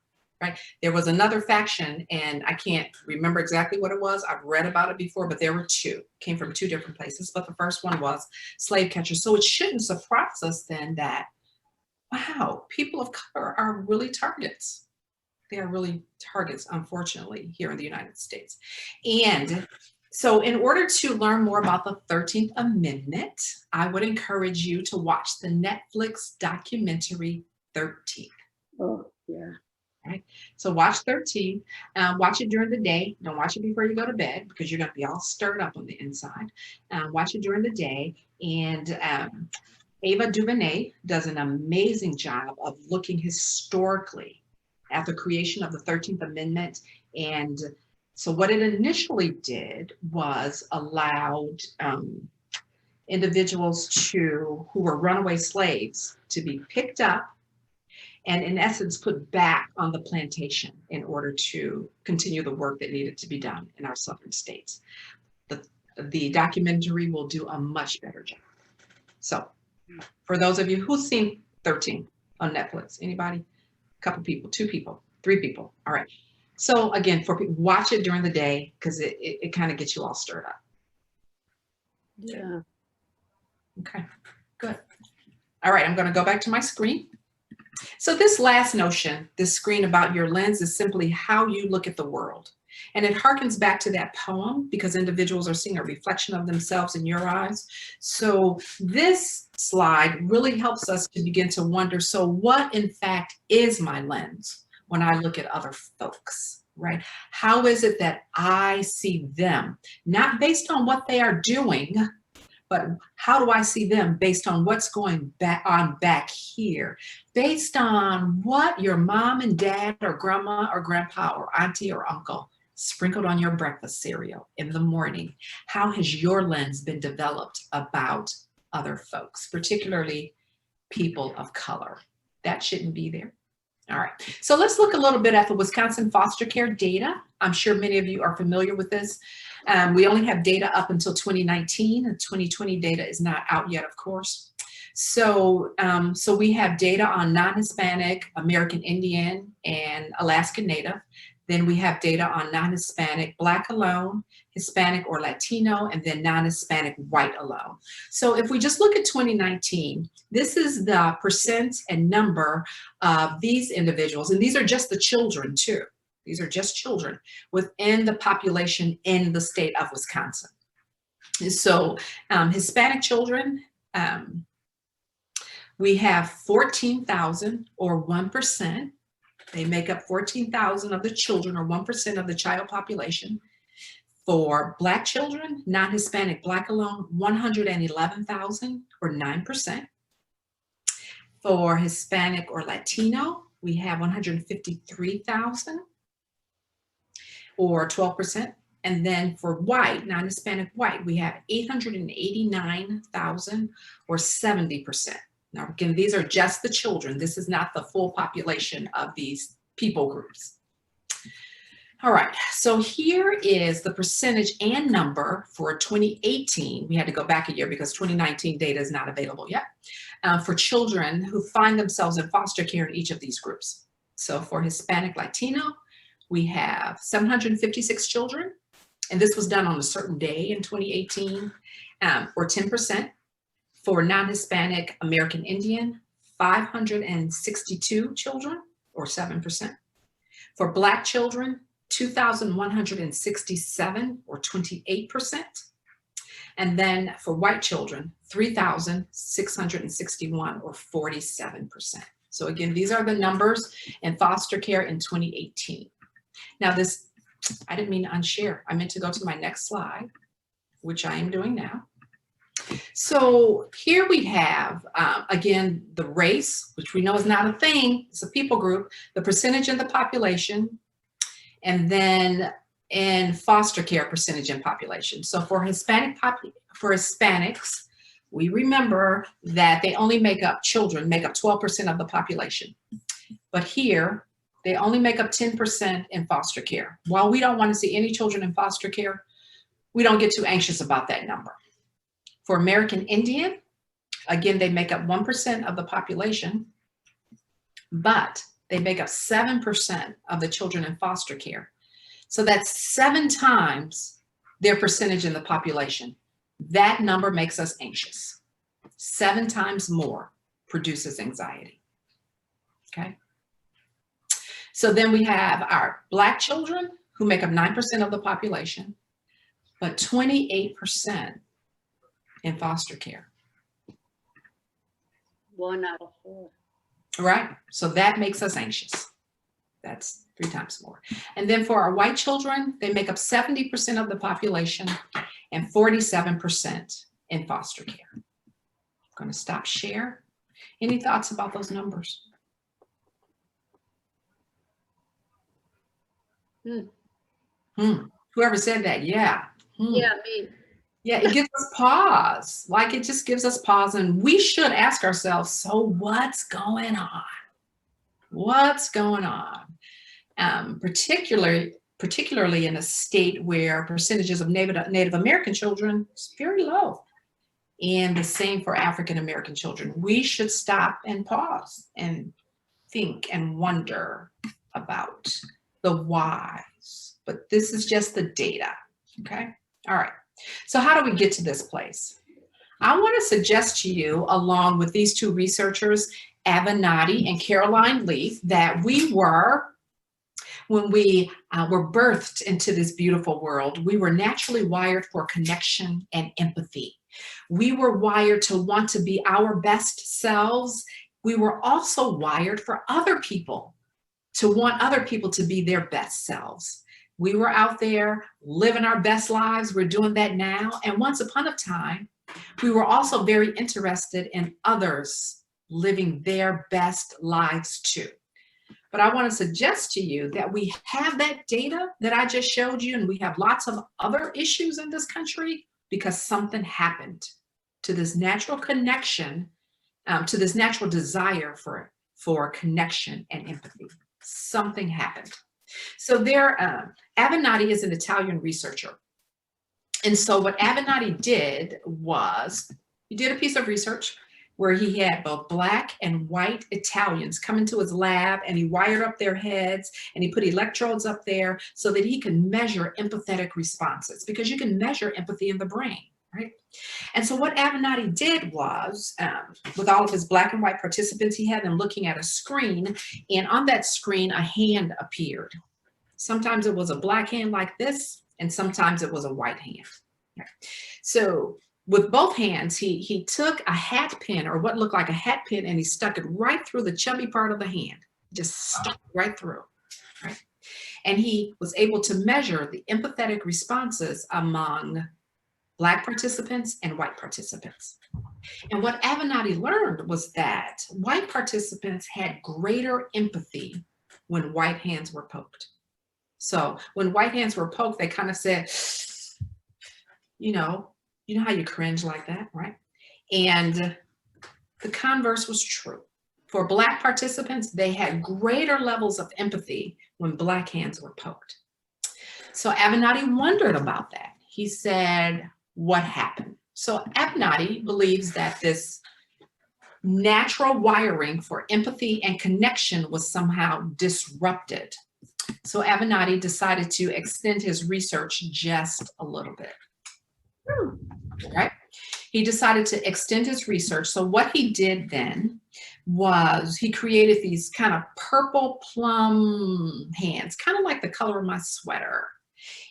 right? There was another faction, and I can't remember exactly what it was. I've read about it before, but there were two, came from two different places, but the first one was slave catcher. So it shouldn't surprise us then that, wow, people of color are really targets. They are really targets, unfortunately, here in the United States. And so in order to learn more about the 13th Amendment, I would encourage you to watch the Netflix documentary 13. Oh, yeah. Right. So watch 13, watch it during the day. Don't watch it before you go to bed because you're going to be all stirred up on the inside. Watch it during the day. And Ava DuVernay does an amazing job of looking historically at the creation of the 13th Amendment. And so what it initially did was allowed individuals who were runaway slaves to be picked up and in essence put back on the plantation in order to continue the work that needed to be done in our southern states. The documentary will do a much better job. So for those of you who've seen 13 on Netflix, anybody? A couple people, 2 people, 3 people. All right. So again, for people, watch it during the day because it kind of gets you all stirred up. Yeah. Okay, good. All right, I'm going to go back to my screen. So this last notion, this screen about your lens, is simply how you look at the world. And it harkens back to that poem because individuals are seeing a reflection of themselves in your eyes. So this slide really helps us to begin to wonder, so what in fact is my lens when I look at other folks, right? How is it that I see them? Not based on what they are doing, but how do I see them based on what's going on back here? Based on what your mom and dad or grandma or grandpa or auntie or uncle sprinkled on your breakfast cereal in the morning. How has your lens been developed about other folks, particularly people of color? That shouldn't be there. All right, so let's look a little bit at the Wisconsin foster care data. I'm sure many of you are familiar with this. We only have data up until 2019, and 2020 data is not out yet, of course. So, so we have data on non-Hispanic, American Indian, and Alaskan Native. Then we have data on non-Hispanic, Black alone, Hispanic or Latino, and then non-Hispanic, white alone. So if we just look at 2019, this is the percent and number of these individuals, and these are just the children too. These are just children within the population in the state of Wisconsin. So Hispanic children, we have 14,000 or 1%. They make up 14,000 of the children, or 1% of the child population. For Black children, non-Hispanic, Black alone, 111,000 or 9%. For Hispanic or Latino, we have 153,000 or 12%. And then for white, non-Hispanic white, we have 889,000 or 70%. Now, again, these are just the children. This is not the full population of these people groups. All right, so here is the percentage and number for 2018. We had to go back a year because 2019 data is not available yet, for children who find themselves in foster care in each of these groups. So for Hispanic Latino, we have 756 children, and this was done on a certain day in 2018, or 10%. For non-Hispanic American Indian, 562 children, or 7%. For Black children, 2,167, or 28%. And then for white children, 3,661, or 47%. So again, these are the numbers in foster care in 2018. Now this, I didn't mean to unshare. I meant to go to my next slide, which I am doing now. So here we have, again, the race, which we know is not a thing, it's a people group, the percentage in the population, and then in foster care percentage in population. So for Hispanics, we remember that they only make up, children make up 12% of the population. But here, they only make up 10% in foster care. While we don't want to see any children in foster care, we don't get too anxious about that number. For American Indian, again, they make up 1% of the population, but they make up 7% of the children in foster care. So that's 7 times their percentage in the population. That number makes us anxious. 7 times more produces anxiety, okay? So then we have our Black children who make up 9% of the population, but 28% in foster care. 1 out of 4. Right, so that makes us anxious. That's 3 times more. And then for our white children, they make up 70% of the population and 47% in foster care. I'm going to stop share. Any thoughts about those numbers? Whoever said that, yeah. Yeah, me. Yeah, it gives us pause. Like, it just gives us pause, and we should ask ourselves, so what's going on? What's going on? Particularly in a state where percentages of Native American children is very low. And the same for African American children. We should stop and pause and think and wonder about the whys. But this is just the data, okay? All right. So how do we get to this place? I want to suggest to you, along with these 2 researchers Avenatti and Caroline Leaf, that we were, when we were birthed into this beautiful world, we were naturally wired for connection and empathy. We were wired to want to be our best selves. We were also wired for other people, to want other people to be their best selves. We were out there living our best lives. We're doing that now. And once upon a time, we were also very interested in others living their best lives too. But I want to suggest to you that we have that data that I just showed you, and we have lots of other issues in this country because something happened to this natural connection, to this natural desire for connection and empathy. Something happened. So Avenatti is an Italian researcher. And so what Avenatti did was, he did a piece of research where he had both Black and white Italians come into his lab, and he wired up their heads and he put electrodes up there so that he could measure empathetic responses, because you can measure empathy in the brain, right? And so what Avenatti did was, with all of his Black and white participants, he had them looking at a screen, and on that screen, a hand appeared. Sometimes it was a Black hand like this, and sometimes it was a white hand. Right. So with both hands, he took a hat pin, or what looked like a hat pin, and he stuck it right through the chubby part of the hand, just stuck it right through, right? And he was able to measure the empathetic responses among Black participants and white participants. And what Avenatti learned was that white participants had greater empathy when white hands were poked. So when white hands were poked, they kind of said, you know how you cringe like that, right? And the converse was true. For Black participants, they had greater levels of empathy when Black hands were poked. So Avenatti wondered about that. He said, what happened? So Avenatti believes that this natural wiring for empathy and connection was somehow disrupted. So Avenatti decided to extend his research just a little bit. Right? He decided to extend his research. So what he did then was he created these kind of purple plum hands, kind of like the color of my sweater.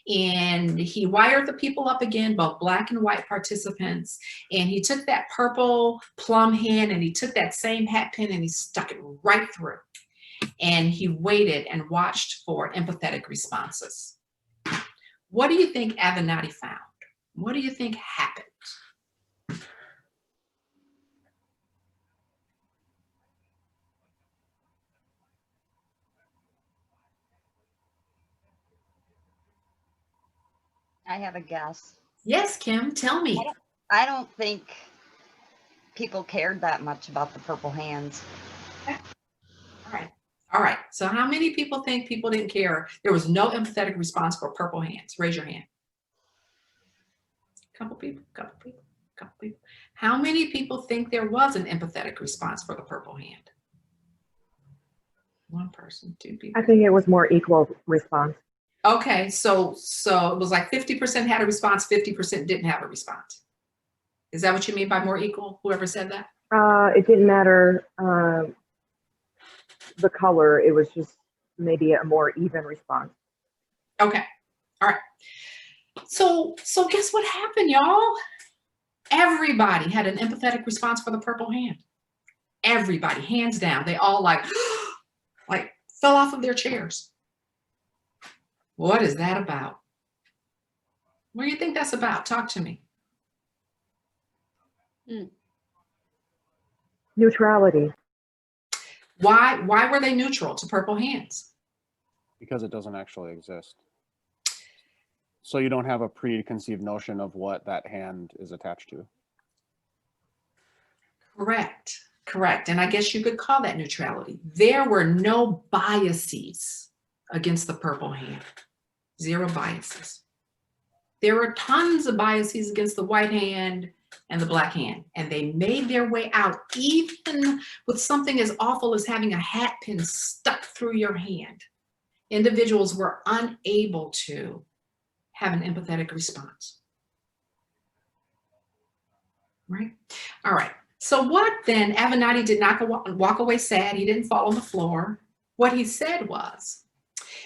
And he wired the people up again, both Black and white participants. And he took that purple plum hand and he took that same hat pin and he stuck it right through. And he waited and watched for empathetic responses. What do you think Avenatti found? What do you think happened? I have a guess. Yes, Kim, tell me. I don't think people cared that much about the purple hands. All right. So how many people think people didn't care? There was no empathetic response for purple hands. Raise your hand. Couple people. How many people think there was an empathetic response for the purple hand? One person, two people. I think it was more equal response. Okay, so it was like 50% had a response, 50% didn't have a response. Is that what you mean by more equal? Whoever said that? It didn't matter the color. It was just maybe a more even response. Okay, all right. So guess what happened, y'all? Everybody had an empathetic response for the purple hand. Everybody, hands down. They all like fell off of their chairs. What is that about? What do you think that's about? Talk to me. Neutrality. Why were they neutral to purple hands? Because it doesn't actually exist. So you don't have a preconceived notion of what that hand is attached to. Correct. And I guess you could call that neutrality. There were no biases against the purple hand. Zero biases. There were tons of biases against the white hand and the Black hand, and they made their way out, even with something as awful as having a hat pin stuck through your hand. Individuals were unable to have an empathetic response. Right? All right. So what then? Avenatti did not walk away sad. He didn't fall on the floor. What he said was,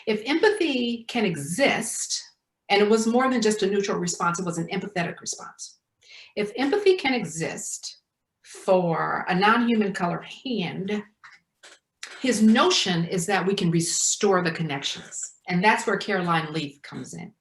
if empathy can exist, and it was more than just a neutral response, it was an empathetic response. If empathy can exist for a non-human colored hand, his notion is that we can restore the connections. And that's where Caroline Leaf comes in.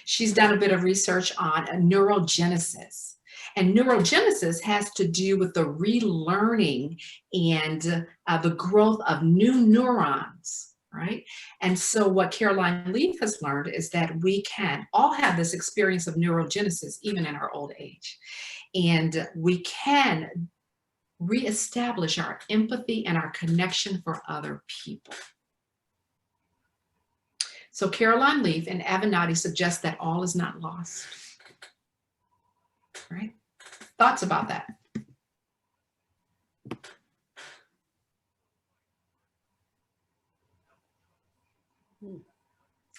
She's done a bit of research on neurogenesis. And neurogenesis has to do with the relearning and the growth of new neurons, right? And so what Caroline Leaf has learned is that we can all have this experience of neurogenesis even in our old age. And we can reestablish our empathy and our connection for other people. So Caroline Leaf and Avenatti suggest that all is not lost, right? Thoughts about that?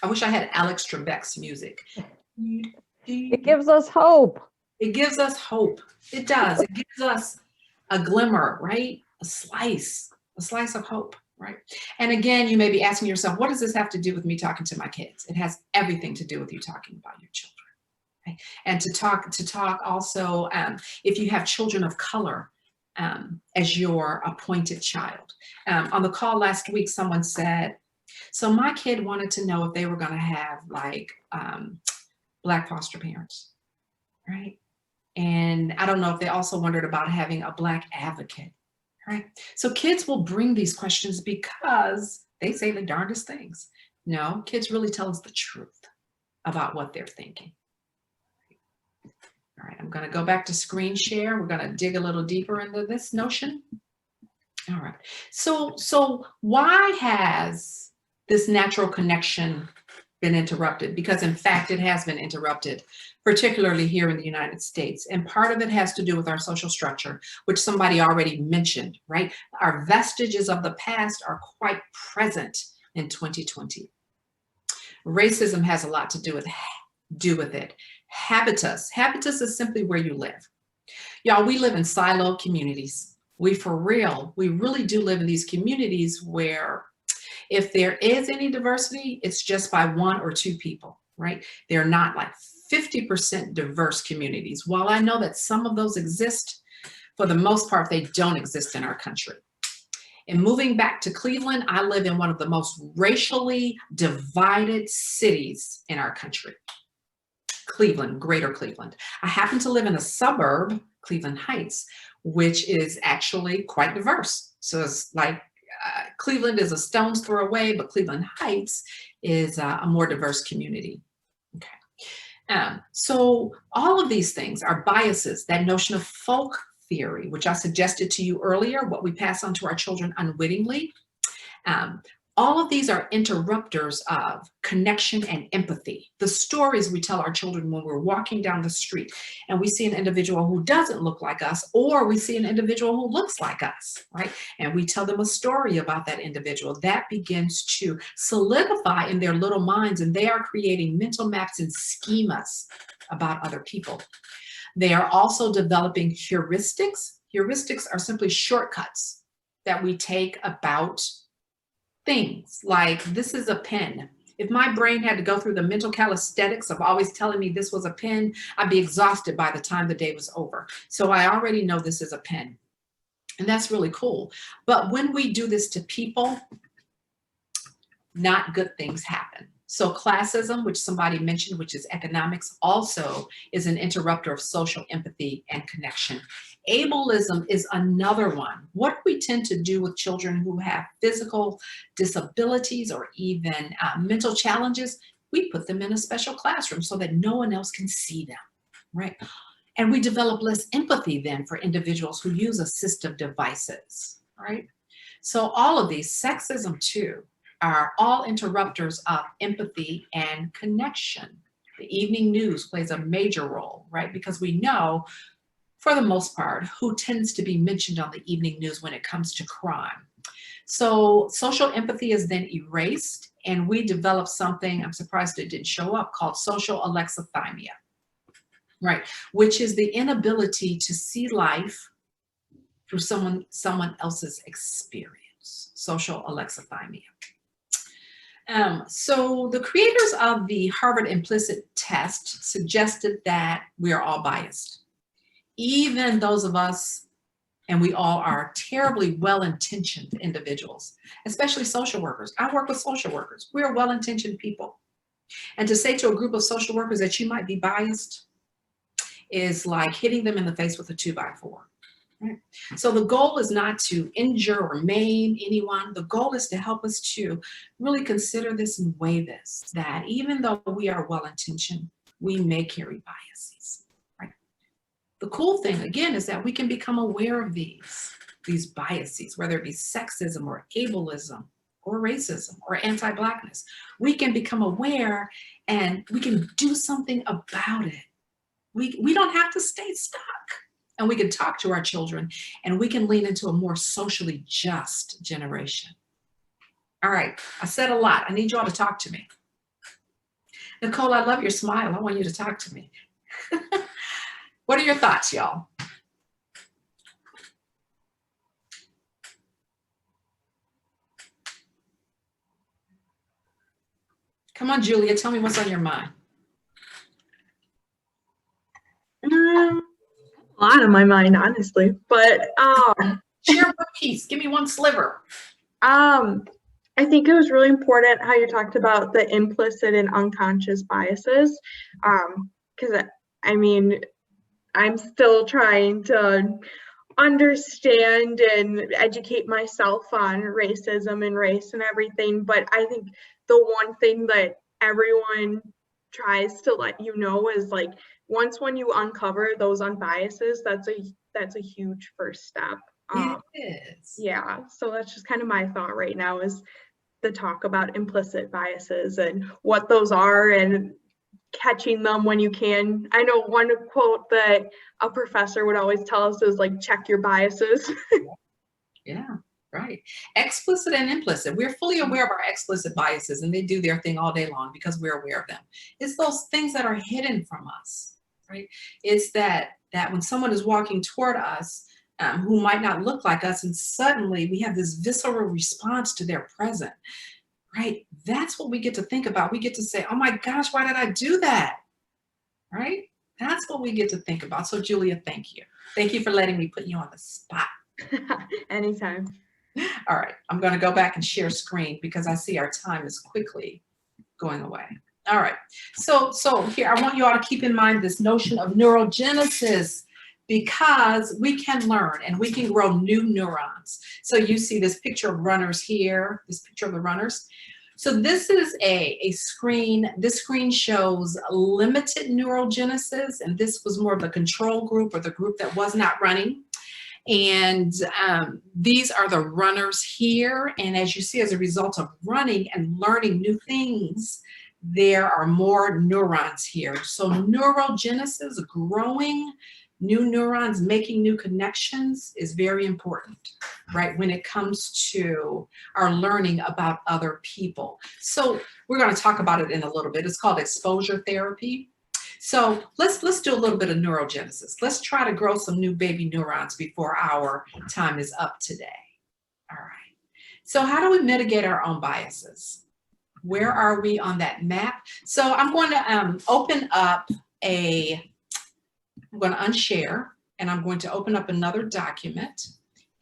I wish I had Alex Trebek's music. It gives us hope. It gives us hope. It does. It gives us a glimmer, right? A slice of hope, right? And again, you may be asking yourself, what does this have to do with me talking to my kids? It has everything to do with you talking about your children. Right? And to talk also, if you have children of color as your appointed child. On the call last week, someone said, so my kid wanted to know if they were going to have like Black foster parents, right? And I don't know if they also wondered about having a Black advocate, right? So kids will bring these questions because they say the darndest things. No, kids really tell us the truth about what they're thinking. All right, I'm going to go back to screen share. We're going to dig a little deeper into this notion. All right, so why has this natural connection been interrupted? Because in fact, it has been interrupted, particularly here in the United States. And part of it has to do with our social structure, which somebody already mentioned, right? Our vestiges of the past are quite present in 2020. Racism has a lot to do with it. Habitus is simply where you live. Y'all, we live in siloed communities. We really do live in these communities where if there is any diversity, it's just by one or two people, right? They're not like 50% diverse communities. While I know that some of those exist, for the most part, they don't exist in our country. And moving back to Cleveland, I live in one of the most racially divided cities in our country. Cleveland, Greater Cleveland. I happen to live in a suburb, Cleveland Heights, which is actually quite diverse. So it's like Cleveland is a stone's throw away, but Cleveland Heights is a more diverse community. Okay. So all of these things are biases, that notion of folk theory, which I suggested to you earlier, what we pass on to our children unwittingly. All of these are interrupters of connection and empathy. The stories we tell our children when we're walking down the street and we see an individual who doesn't look like us, or we see an individual who looks like us, right? And we tell them a story about that individual. That begins to solidify in their little minds, and they are creating mental maps and schemas about other people. They are also developing heuristics. Heuristics are simply shortcuts that we take about things like, this is a pen. If my brain had to go through the mental calisthenics of always telling me this was a pen, I'd be exhausted by the time the day was over. So I already know this is a pen. And that's really cool. But when we do this to people, not good things happen. So classism, which somebody mentioned, which is economics, also is an interrupter of social empathy and connection. Ableism is another one. What we tend to do with children who have physical disabilities or even mental challenges, we put them in a special classroom so that no one else can see them, right? And we develop less empathy then for individuals who use assistive devices, right? So all of these, sexism too, are all interrupters of empathy and connection. The evening news plays a major role, right? Because we know, for the most part, who tends to be mentioned on the evening news when it comes to crime. So social empathy is then erased, and we develop something, I'm surprised it didn't show up, called social alexithymia, right? Which is the inability to see life through someone else's experience, social alexithymia. So the creators of the Harvard implicit test suggested that we are all biased. Even those of us, and we all are terribly well-intentioned individuals, especially social workers. I work with social workers. We are well-intentioned people. And to say to a group of social workers that you might be biased is like hitting them in the face with a 2x4. Right? So the goal is not to injure or maim anyone. The goal is to help us to really consider this and weigh this, that even though we are well-intentioned, we may carry biases. Right? The cool thing, again, is that we can become aware of these biases, whether it be sexism or ableism or racism or anti-Blackness. We can become aware and we can do something about it. We don't have to stay stuck. And we can talk to our children, and we can lean into a more socially just generation. All right, I said a lot. I need you all to talk to me. Nicole, I love your smile. I want you to talk to me. What are your thoughts, y'all? Come on, Julia, tell me what's on your mind. A lot on my mind, honestly, but share one piece. Give me one sliver. I think it was really important how you talked about the implicit and unconscious biases, because I mean, I'm still trying to understand and educate myself on racism and race and everything, but I think the one thing that everyone tries to let you know is like, when you uncover those unbiases, that's a huge first step. It is. Yeah, so that's just kind of my thought right now, is the talk about implicit biases and what those are and catching them when you can. I know one quote that a professor would always tell us is like, check your biases. Yeah, right. Explicit and implicit. We're fully aware of our explicit biases, and they do their thing all day long because we're aware of them. It's those things that are hidden from us, right? It's that when someone is walking toward us who might not look like us, and suddenly we have this visceral response to their present, right? That's what we get to think about. We get to say, oh my gosh, why did I do that? Right? That's what we get to think about. So Julia, thank you. Thank you for letting me put you on the spot. Anytime. All right, I'm going to go back and share screen because I see our time is quickly going away. All right, so here, I want you all to keep in mind this notion of neurogenesis, because we can learn and we can grow new neurons. So you see this picture of runners here, this picture of the runners. So this is a screen. This screen shows limited neurogenesis, and this was more of the control group, or the group that was not running. And these are the runners here. And as you see, as a result of running and learning new things, there are more neurons here. So neurogenesis, growing new neurons, making new connections, is very important, right, when it comes to our learning about other people. So we're going to talk about it in a little bit. It's called exposure therapy. So let's do a little bit of neurogenesis. Let's try to grow some new baby neurons before our time is up today. All right. So how do we mitigate our own biases? Where are we on that map? So I'm going to open up I'm going to unshare, and I'm going to open up another document.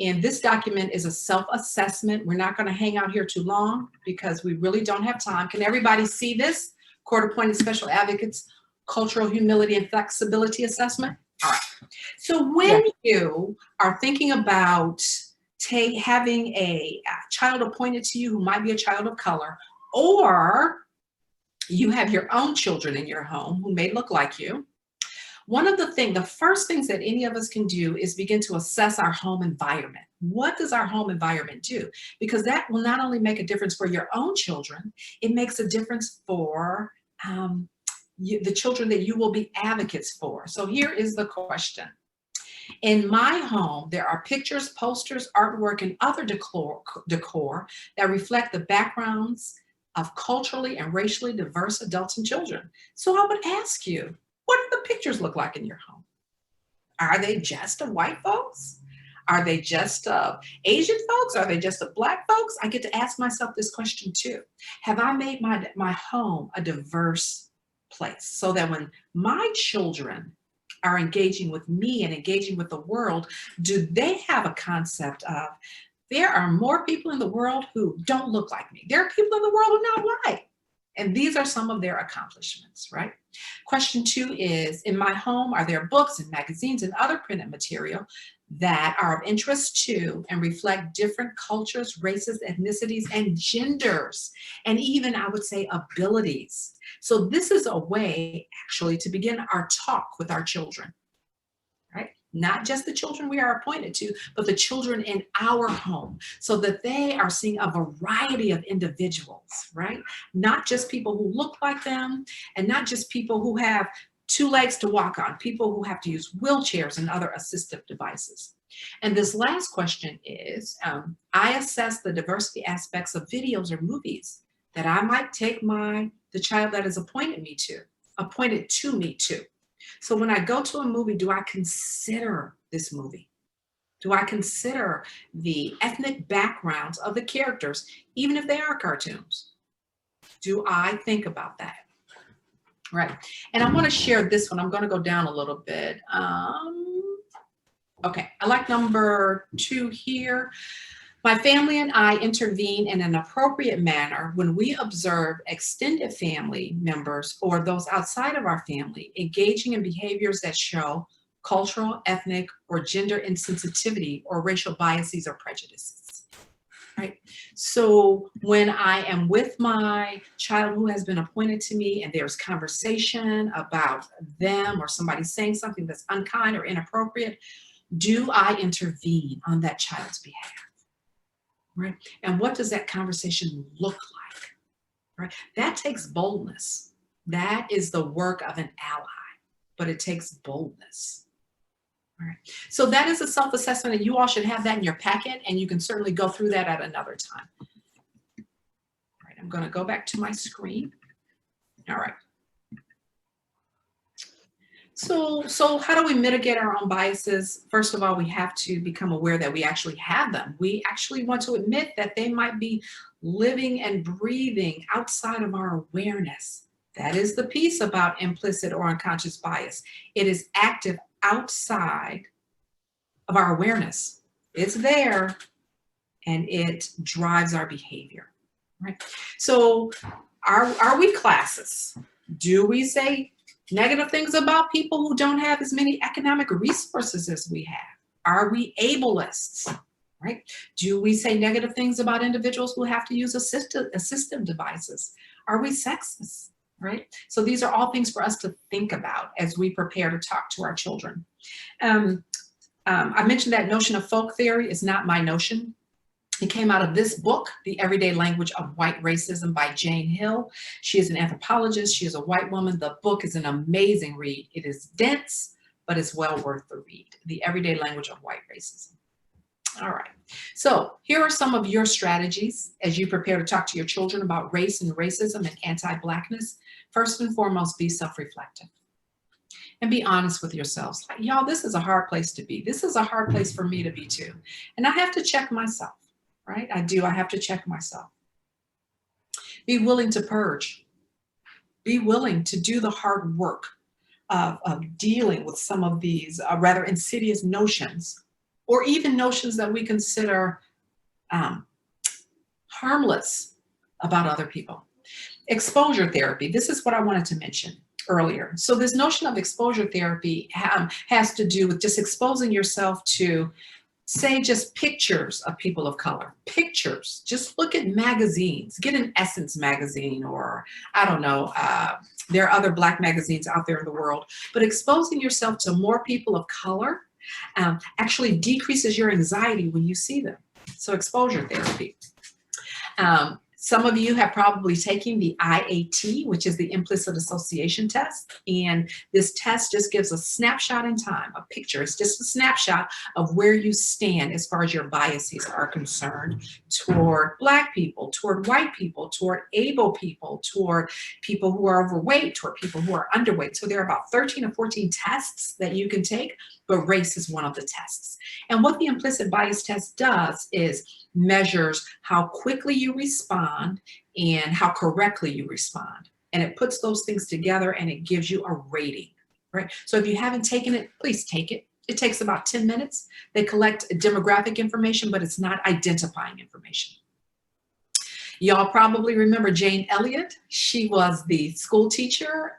And this document is a self-assessment. We're not going to hang out here too long because we really don't have time. Can everybody see this? Court-appointed special advocates, cultural humility and flexibility assessment. All right. So when you are thinking about having a child appointed to you who might be a child of color, or you have your own children in your home who may look like you, the first things that any of us can do is begin to assess our home environment. What does our home environment do? Because that will not only make a difference for your own children, it makes a difference for the children that you will be advocates for. So here is the question. In my home, there are pictures, posters, artwork, and other decor that reflect the backgrounds of culturally and racially diverse adults and children. So I would ask you, what do the pictures look like in your home? Are they just of white folks? Are they just Asian folks? Are they just Black folks? I get to ask myself this question too. Have I made my home a diverse place so that when my children are engaging with me and engaging with the world, do they have a concept of there are more people in the world who don't look like me? There are people in the world who are not white. And these are some of their accomplishments, right? Question 2 is, in my home, are there books and magazines and other printed material that are of interest to and reflect different cultures, races, ethnicities, and genders, and even, I would say, abilities? So this is a way, actually, to begin our talk with our children, right? Not just the children we are appointed to, but the children in our home, so that they are seeing a variety of individuals, right? Not just people who look like them, and not just people who have 2 legs to walk on, people who have to use wheelchairs and other assistive devices. And this last question is, I assess the diversity aspects of videos or movies that I might take the child that is appointed to me to. So when I go to a movie, do I consider this movie? Do I consider the ethnic backgrounds of the characters, even if they are cartoons? Do I think about that? Right. And I want to share this one. I'm going to go down a little bit. Okay, I like number 2 here. My family and I intervene in an appropriate manner when we observe extended family members or those outside of our family engaging in behaviors that show cultural, ethnic, or gender insensitivity or racial biases or prejudices, right? So when I am with my child who has been appointed to me and there's conversation about them or somebody saying something that's unkind or inappropriate, do I intervene on that child's behalf? Right? And what does that conversation look like? Right? That takes boldness. That is the work of an ally, but it takes boldness. All right. So that is a self-assessment, and you all should have that in your packet, and you can certainly go through that at another time. All right, I'm going to go back to my screen. All right. So how do we mitigate our own biases? First of all, we have to become aware that we actually have them. We actually want to admit that they might be living and breathing outside of our awareness. That is the piece about implicit or unconscious bias. It is active outside of our awareness. It's there and it drives our behavior, right? So are we classist? Do we say negative things about people who don't have as many economic resources as we have? Are we ableists, right? Do we say negative things about individuals who have to use assistive devices? Are we sexist, right? So these are all things for us to think about as we prepare to talk to our children. I mentioned that notion of folk theory is not my notion. It came out of this book, The Everyday Language of White Racism by Jane Hill. She is an anthropologist. She is a white woman. The book is an amazing read. It is dense, but it's well worth the read. The Everyday Language of White Racism. All right. So here are some of your strategies as you prepare to talk to your children about race and racism and anti-Blackness. First and foremost, be self-reflective. And be honest with yourselves. Y'all, this is a hard place to be. This is a hard place for me to be too. And I have to check myself. Right? I have to check myself. Be willing to purge. Be willing to do the hard work of dealing with some of these rather insidious notions, or even notions that we consider harmless about other people. Exposure therapy. This is what I wanted to mention earlier. So this notion of exposure therapy has to do with just exposing yourself to, say, just pictures of people of color. Pictures. Just look at magazines. Get an Essence magazine, or I don't know, there are other Black magazines out there in the world. But exposing yourself to more people of color actually decreases your anxiety when you see them. So exposure therapy. Some of you have probably taken the IAT, which is the implicit association test. And this test just gives a snapshot in time, a picture. It's just a snapshot of where you stand as far as your biases are concerned toward Black people, toward white people, toward able people, toward people who are overweight, toward people who are underweight. So there are about 13 or 14 tests that you can take, but race is one of the tests. And what the implicit bias test does is measures how quickly you respond and how correctly you respond. And it puts those things together and it gives you a rating, right? So if you haven't taken it, please take it. It takes about 10 minutes. They collect demographic information, but it's not identifying information. Y'all probably remember Jane Elliott. She was the school teacher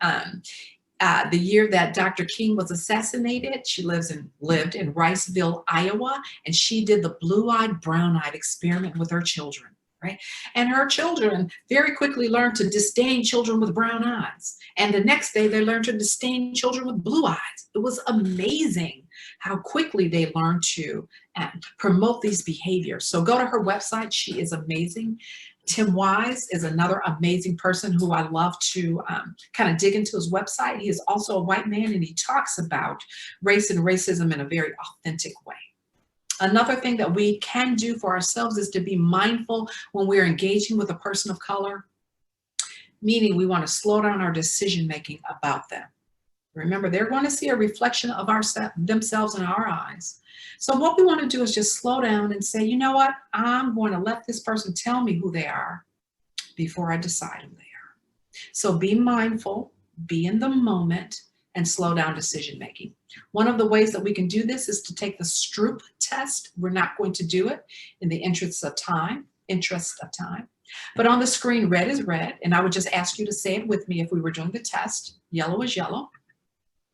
the year that Dr. King was assassinated. She lived in Riceville, Iowa, and she did the blue-eyed, brown-eyed experiment with her children, right? And her children very quickly learned to disdain children with brown eyes. And the next day they learned to disdain children with blue eyes. It was amazing how quickly they learned to promote these behaviors. So go to her website. She is amazing. Tim Wise is another amazing person who I love to kind of dig into his website. He is also a white man, and he talks about race and racism in a very authentic way. Another thing that we can do for ourselves is to be mindful when we're engaging with a person of color, meaning we want to slow down our decision-making about them. Remember, they're going to see a reflection of themselves in our eyes. So what we want to do is just slow down and say, you know what? I'm going to let this person tell me who they are before I decide who they are. So be mindful, be in the moment, and slow down decision-making. One of the ways that we can do this is to take the Stroop test. We're not going to do it in the interest of time. But on the screen, red is red, and I would just ask you to say it with me if we were doing the test. Yellow is yellow,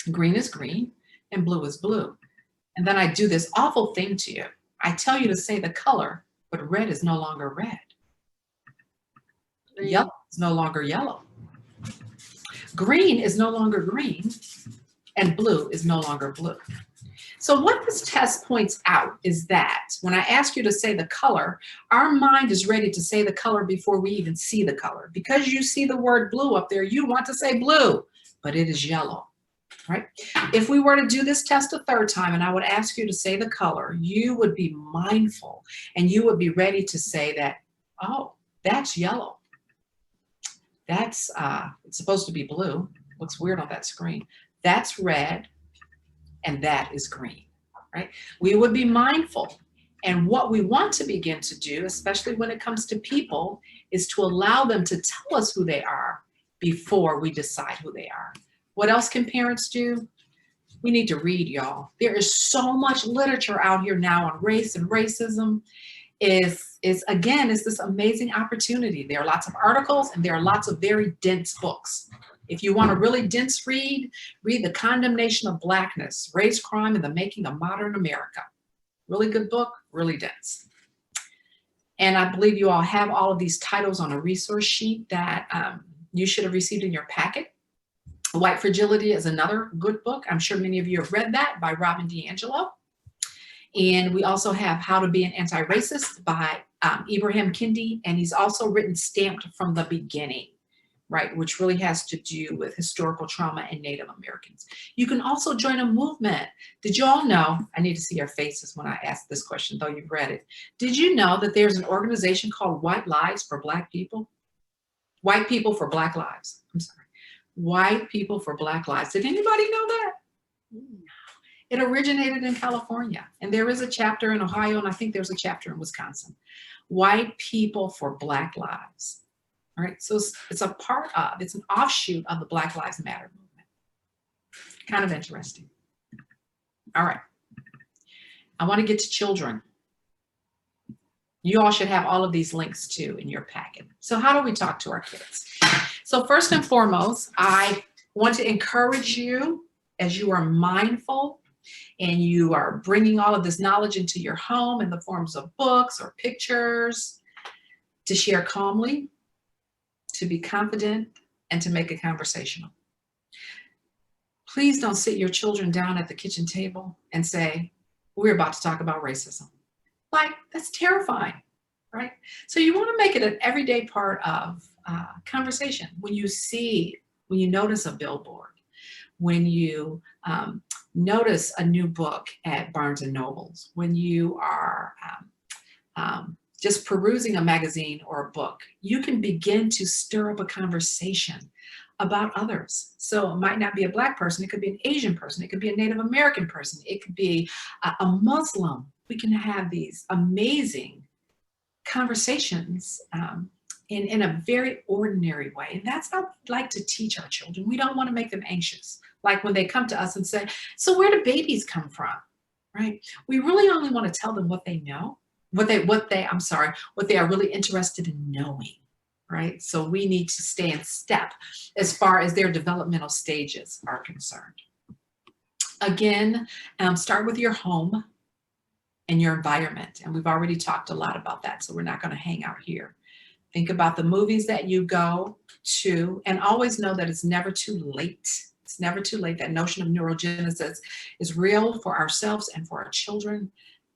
green is green, and blue is blue. And then I do this awful thing to you. I tell you to say the color, but red is no longer red. Yellow is no longer yellow. Green is no longer green, and blue is no longer blue. So what this test points out is that when I ask you to say the color, our mind is ready to say the color before we even see the color. Because you see the word blue up there, you want to say blue, but it is yellow. Right? If we were to do this test a third time and I would ask you to say the color, you would be mindful and you would be ready to say that, oh, that's yellow. That's, it's supposed to be blue. Looks weird on that screen. That's red and that is green, right? We would be mindful. And what we want to begin to do, especially when it comes to people, is to allow them to tell us who they are before we decide who they are. What else can parents do? We need to read, y'all. There is so much literature out here now on race and racism. It's this amazing opportunity. There are lots of articles and there are lots of very dense books. If you want a really dense read The Condemnation of Blackness, Race, Crime, and the Making of Modern America. Really good book, really dense. And I believe you all have all of these titles on a resource sheet that you should have received in your packet. White Fragility is another good book. I'm sure many of you have read that by Robin DiAngelo. And we also have How to Be an Anti-Racist by Ibrahim Kendi. And he's also written Stamped from the Beginning, right? Which really has to do with historical trauma and Native Americans. You can also join a movement. Did you all know, I need to see your faces when I ask this question, though you've read it. Did you know that there's an organization called White Lives for Black People? White People for Black Lives. I'm sorry. White People for Black Lives. Did anybody know that? It originated in California, and there is a chapter in Ohio, and I think there's a chapter in Wisconsin. White People for Black Lives. All right, so it's a part of, it's an offshoot of the Black Lives Matter movement. Kind of interesting. All right, I want to get to children. You all should have all of these links too in your packet. So how do we talk to our kids? So first and foremost, I want to encourage you as you are mindful and you are bringing all of this knowledge into your home in the forms of books or pictures, to share calmly, to be confident, and to make it conversational. Please don't sit your children down at the kitchen table and say, we're about to talk about racism. Like, that's terrifying, right? So you want to make it an everyday part of conversation. When you notice a billboard, when you notice a new book at Barnes and Nobles, when you are just perusing a magazine or a book, you can begin to stir up a conversation about others. So it might not be a Black person, it could be an Asian person, it could be a Native American person, it could be a Muslim. We can have these amazing conversations in a very ordinary way. And that's how we like to teach our children. We don't want to make them anxious. Like when they come to us and say, so where do babies come from? Right? We really only want to tell them what they know, what they are really interested in knowing. Right? So we need to stay in step as far as their developmental stages are concerned. Again, start with your home and your environment. And we've already talked a lot about that, so we're not going to hang out here. Think about the movies that you go to, and always know that it's never too late. It's never too late. That notion of neurogenesis is real for ourselves and for our children.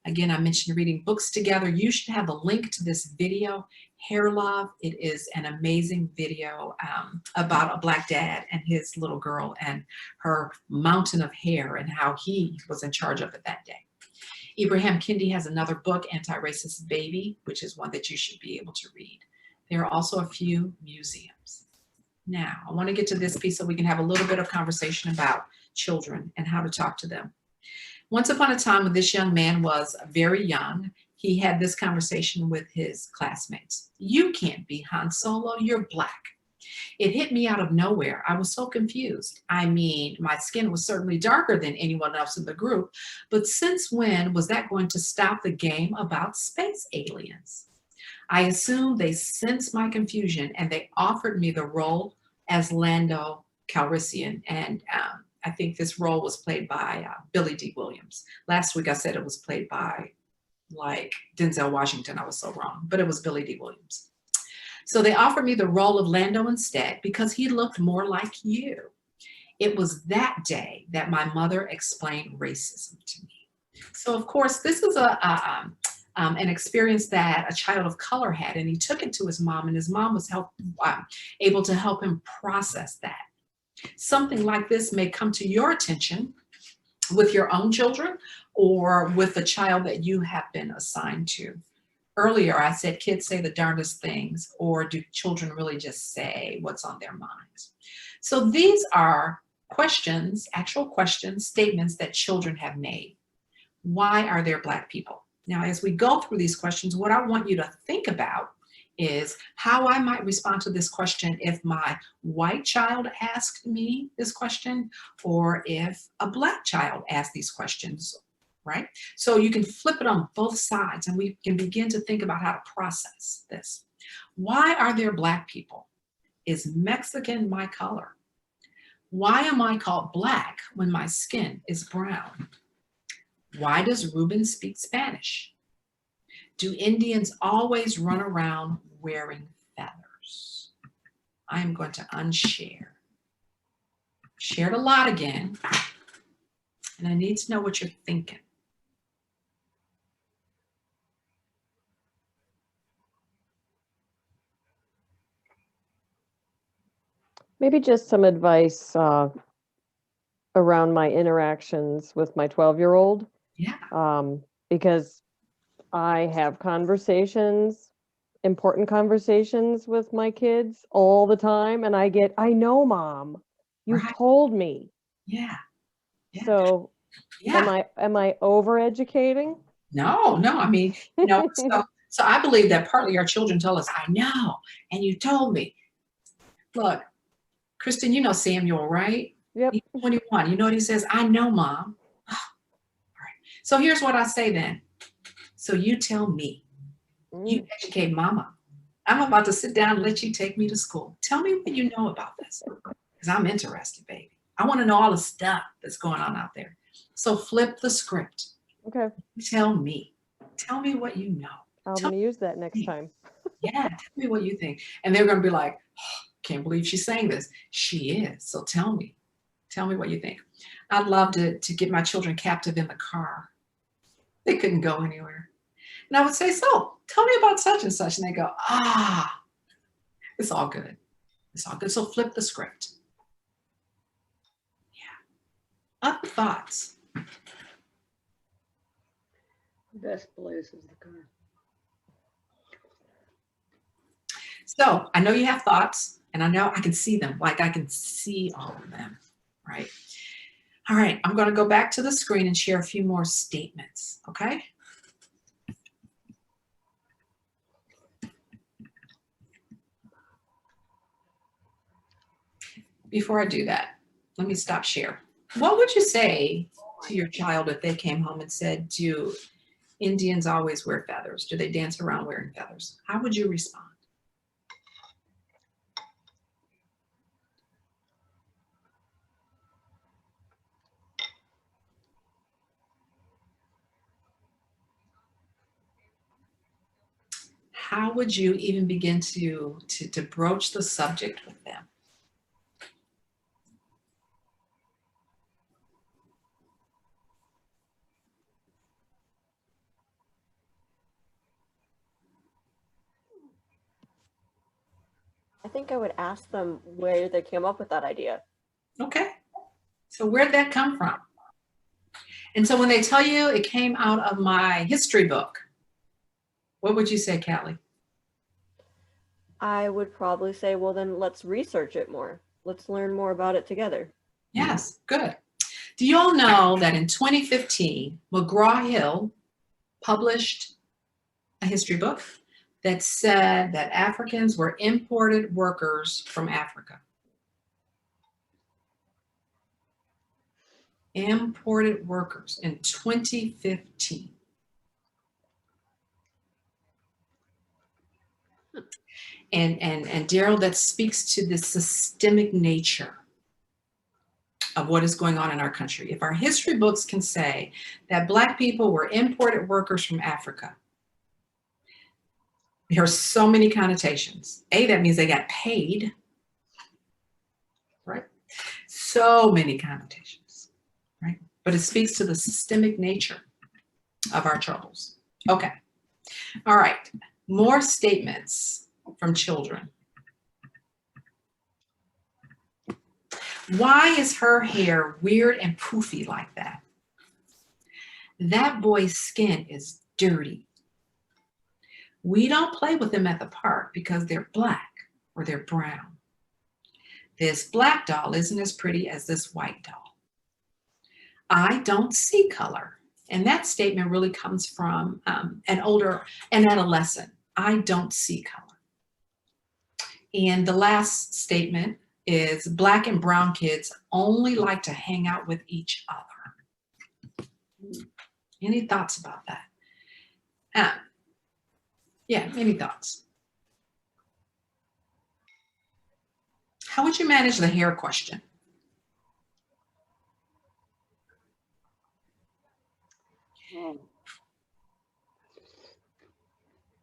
Again, I mentioned reading books together. You should have a link to this video, Hair Love. It is an amazing video about a Black dad and his little girl and her mountain of hair and how he was in charge of it that day. Ibrahim Kendi has another book, Anti-Racist Baby, which is one that you should be able to read. There are also a few museums. Now, I want to get to this piece so we can have a little bit of conversation about children and how to talk to them. Once upon a time, when this young man was very young, he had this conversation with his classmates. You can't be Han Solo, you're Black. It hit me out of nowhere. I was so confused. I mean, my skin was certainly darker than anyone else in the group, but since when was that going to stop the game about space aliens? I assume they sensed my confusion and they offered me the role as Lando Calrissian. And I think this role was played by Billy D. Williams. Last week I said it was played by like Denzel Washington. I was so wrong, but it was Billy D. Williams. So they offered me the role of Lando instead because he looked more like you. It was that day that my mother explained racism to me. So of course, this is an experience that a child of color had, and he took it to his mom, and his mom was able to help him process that. Something like this may come to your attention with your own children or with the child that you have been assigned to. Earlier, I said kids say the darndest things, or do children really just say what's on their minds? So these are questions, actual questions, statements that children have made. Why are there Black people? Now, as we go through these questions, what I want you to think about is how I might respond to this question if my white child asked me this question, or if a Black child asked these questions, right? So you can flip it on both sides and we can begin to think about how to process this. Why are there Black people? Is Mexican my color? Why am I called Black when my skin is brown? Why does Ruben speak Spanish? Do Indians always run around wearing feathers? I am going to unshare. Shared a lot again, and I need to know what you're thinking. Maybe just some advice around my interactions with my 12-year-old. Yeah. Because I have conversations, important conversations with my kids all the time, and I know, Mom, you've told me. Yeah. So yeah. am I over-educating? No, I mean, so I believe that partly our children tell us, I know, and you told me. Look, Kristen, you know Samuel, right? Yep. He's 21. You know what he says? I know, Mom. All right. So here's what I say then. So you tell me. You educate Mama. I'm about to sit down and let you take me to school. Tell me what you know about this. Because I'm interested, baby. I want to know all the stuff that's going on out there. So flip the script. Okay. Tell me. Tell me what you know. I'm going to use that next time. Yeah, tell me what you think. And they're going to be like, oh, can't believe she's saying this. She is. So tell me what you think. I'd love to get my children captive in the car. They couldn't go anywhere. And I would say, so tell me about such and such. And they go, it's all good. It's all good. So flip the script. Yeah. Other thoughts? Best place is the car. So I know you have thoughts. And I know I can see them, like I can see all of them, right? All right, I'm going to go back to the screen and share a few more statements, okay? Before I do that, let me stop share. What would you say to your child if they came home and said, do Indians always wear feathers? Do they dance around wearing feathers? How would you respond? How would you even begin to broach the subject with them? I think I would ask them where they came up with that idea. Okay. So where'd that come from? And so when they tell you it came out of my history book, what would you say, Callie? I would probably say, well, then let's research it more. Let's learn more about it together. Yes, good. Do you all know that in 2015, McGraw-Hill published a history book that said that Africans were imported workers from Africa? Imported workers in 2015. And Daryl, that speaks to the systemic nature of what is going on in our country. If our history books can say that Black people were imported workers from Africa, there are so many connotations. A, that means they got paid, right? So many connotations, right? But it speaks to the systemic nature of our troubles. Okay, all right, more statements from children. Why is her hair weird and poofy like that? That boy's skin is dirty. We don't play with them at the park because they're Black or they're brown. This Black doll isn't as pretty as this white doll. I don't see color. And that statement really comes from an adolescent. I don't see color. And the last statement is Black and brown kids only like to hang out with each other. Any thoughts about that? Yeah, any thoughts? How would you manage the hair question?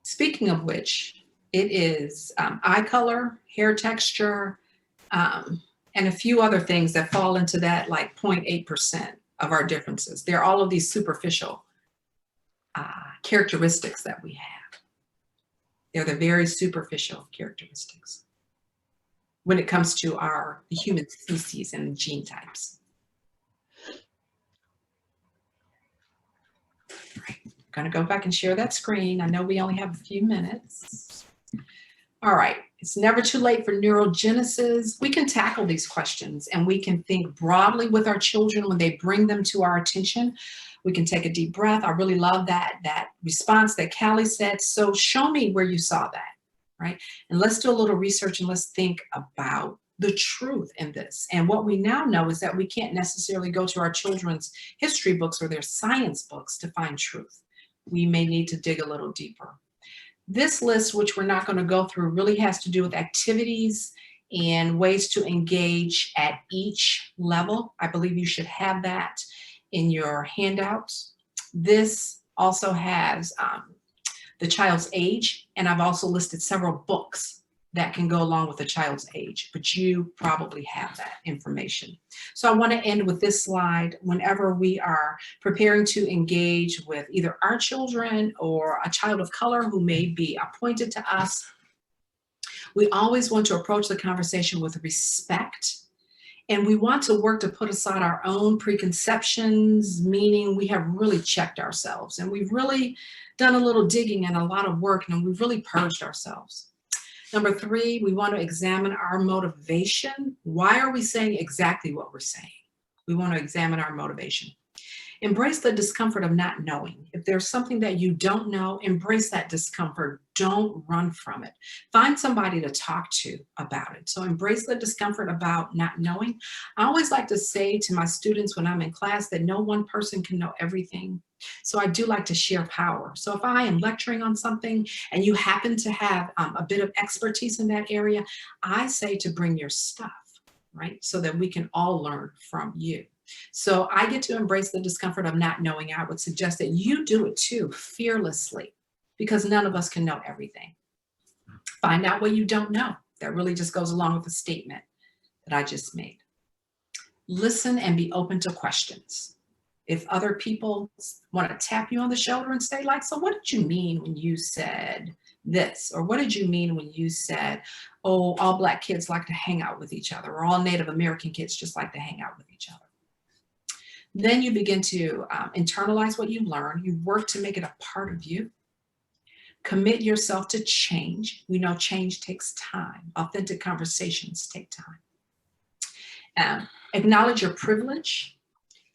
Speaking of which, it is eye color, hair texture, and a few other things that fall into that, like 0.8% of our differences. They're all of these superficial characteristics that we have. They're the very superficial characteristics when it comes to the human species and gene types. All right, I'm gonna go back and share that screen. I know we only have a few minutes. All right, it's never too late for neurogenesis. We can tackle these questions and we can think broadly with our children when they bring them to our attention. We can take a deep breath. I really love that response that Callie said. So show me where you saw that, right? And let's do a little research and let's think about the truth in this. And what we now know is that we can't necessarily go to our children's history books or their science books to find truth. We may need to dig a little deeper. This list, which we're not going to go through, really has to do with activities and ways to engage at each level. I believe you should have that in your handouts. This also has the child's age, and I've also listed several books that can go along with the child's age, but you probably have that information. So I want to end with this slide. Whenever we are preparing to engage with either our children or a child of color who may be appointed to us, we always want to approach the conversation with respect. And we want to work to put aside our own preconceptions, meaning we have really checked ourselves and we've really done a little digging and a lot of work and we've really purged ourselves. Number 3, we want to examine our motivation. Why are we saying exactly what we're saying? We want to examine our motivation. Embrace the discomfort of not knowing. If there's something that you don't know, embrace that discomfort. Don't run from it. Find somebody to talk to about it. So embrace the discomfort about not knowing. I always like to say to my students when I'm in class that no one person can know everything. So I do like to share power. So if I am lecturing on something and you happen to have a bit of expertise in that area, I say to bring your stuff, right? So that we can all learn from you. So I get to embrace the discomfort of not knowing. I would suggest that you do it too, fearlessly, because none of us can know everything. Find out what you don't know. That really just goes along with the statement that I just made. Listen and be open to questions. If other people want to tap you on the shoulder and say, like, so what did you mean when you said this? Or what did you mean when you said, oh, all Black kids like to hang out with each other, or all Native American kids just like to hang out with each other? Then you begin to internalize what you learn. You work to make it a part of you. Commit yourself to change. We know change takes time. Authentic conversations take time. Acknowledge your privilege.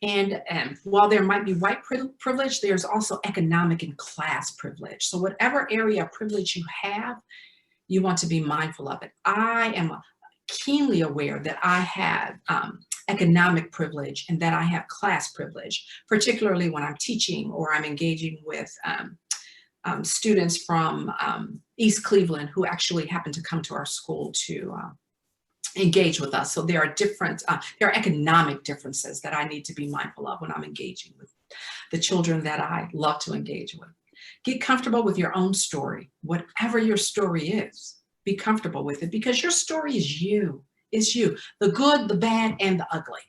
And while there might be white privilege, there's also economic and class privilege. So whatever area of privilege you have, you want to be mindful of it. I am keenly aware that I have economic privilege and that I have class privilege, particularly when I'm teaching or I'm engaging with students from East Cleveland who actually happen to come to our school to engage with us. So there are there are economic differences that I need to be mindful of when I'm engaging with the children that I love to engage with. Get comfortable with your own story, whatever your story is. Be comfortable with it, because your story is you. It's you, the good, the bad, and the ugly.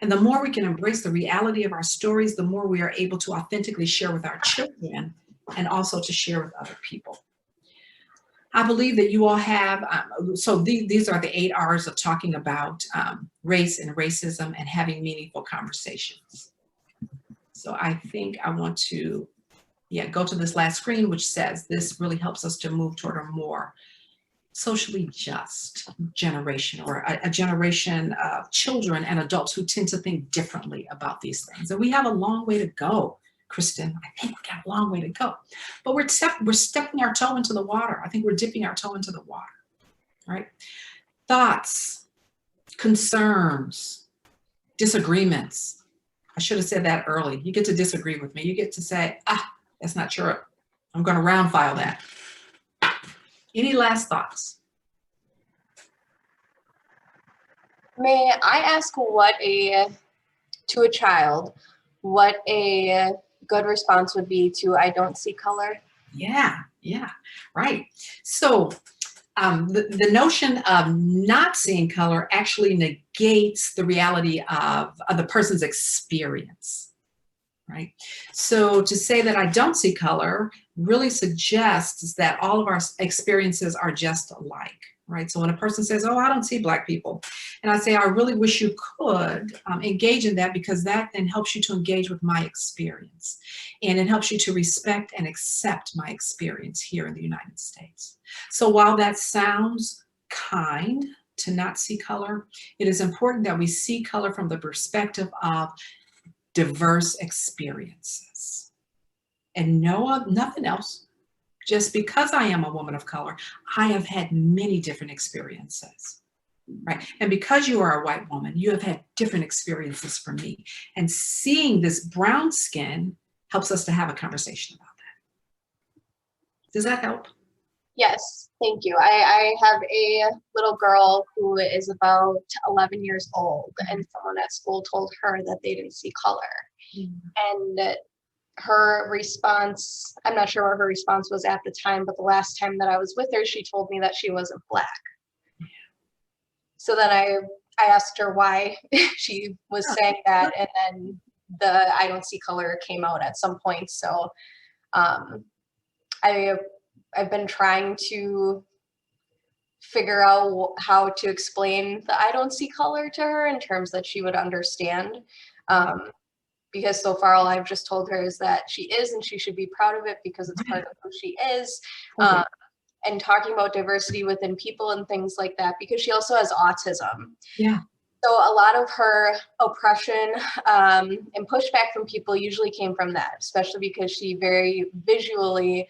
And the more we can embrace the reality of our stories, the more we are able to authentically share with our children and also to share with other people. I believe that you all have, so these are the 8 R's of talking about race and racism and having meaningful conversations. So I think I want to, go to this last screen, which says this really helps us to move toward a more socially just generation, or a generation of children and adults who tend to think differently about these things. And we have a long way to go, Kristen. I think we got a long way to go. But we're stepping our toe into the water. I think we're dipping our toe into the water, right? Thoughts, concerns, disagreements. I should have said that early. You get to disagree with me. You get to say, that's not true. I'm going to round file that. Any last thoughts? May I ask to a child, what a good response would be to "I don't see color"? Yeah, right. So the notion of not seeing color actually negates the reality of the person's experience, right? So to say that I don't see color really suggests that all of our experiences are just alike, right? So when a person says, oh, I don't see Black people, and I say, I really wish you could engage in that, because that then helps you to engage with my experience. And it helps you to respect and accept my experience here in the United States. So while that sounds kind to not see color, it is important that we see color from the perspective of diverse experiences. And nothing else. Just because I am a woman of color, I have had many different experiences, right? And because you are a white woman, you have had different experiences from me. And seeing this brown skin helps us to have a conversation about that. Does that help? Yes, thank you. I have a little girl who is about 11 years old, and someone at school told her that they didn't see color. And her response, I'm not sure what her response was at the time, but the last time that I was with her, she told me that she wasn't Black. So then I asked her why she was saying that, and then the "I don't see color" came out at some point. So I've been trying to figure out how to explain the "I don't see color" to her in terms that she would understand. Because so far all I've just told her is that she is, and she should be proud of it because it's part of who she is. and talking about diversity within people and things like that, because she also has autism. Yeah. So a lot of her oppression and pushback from people usually came from that, especially because she very visually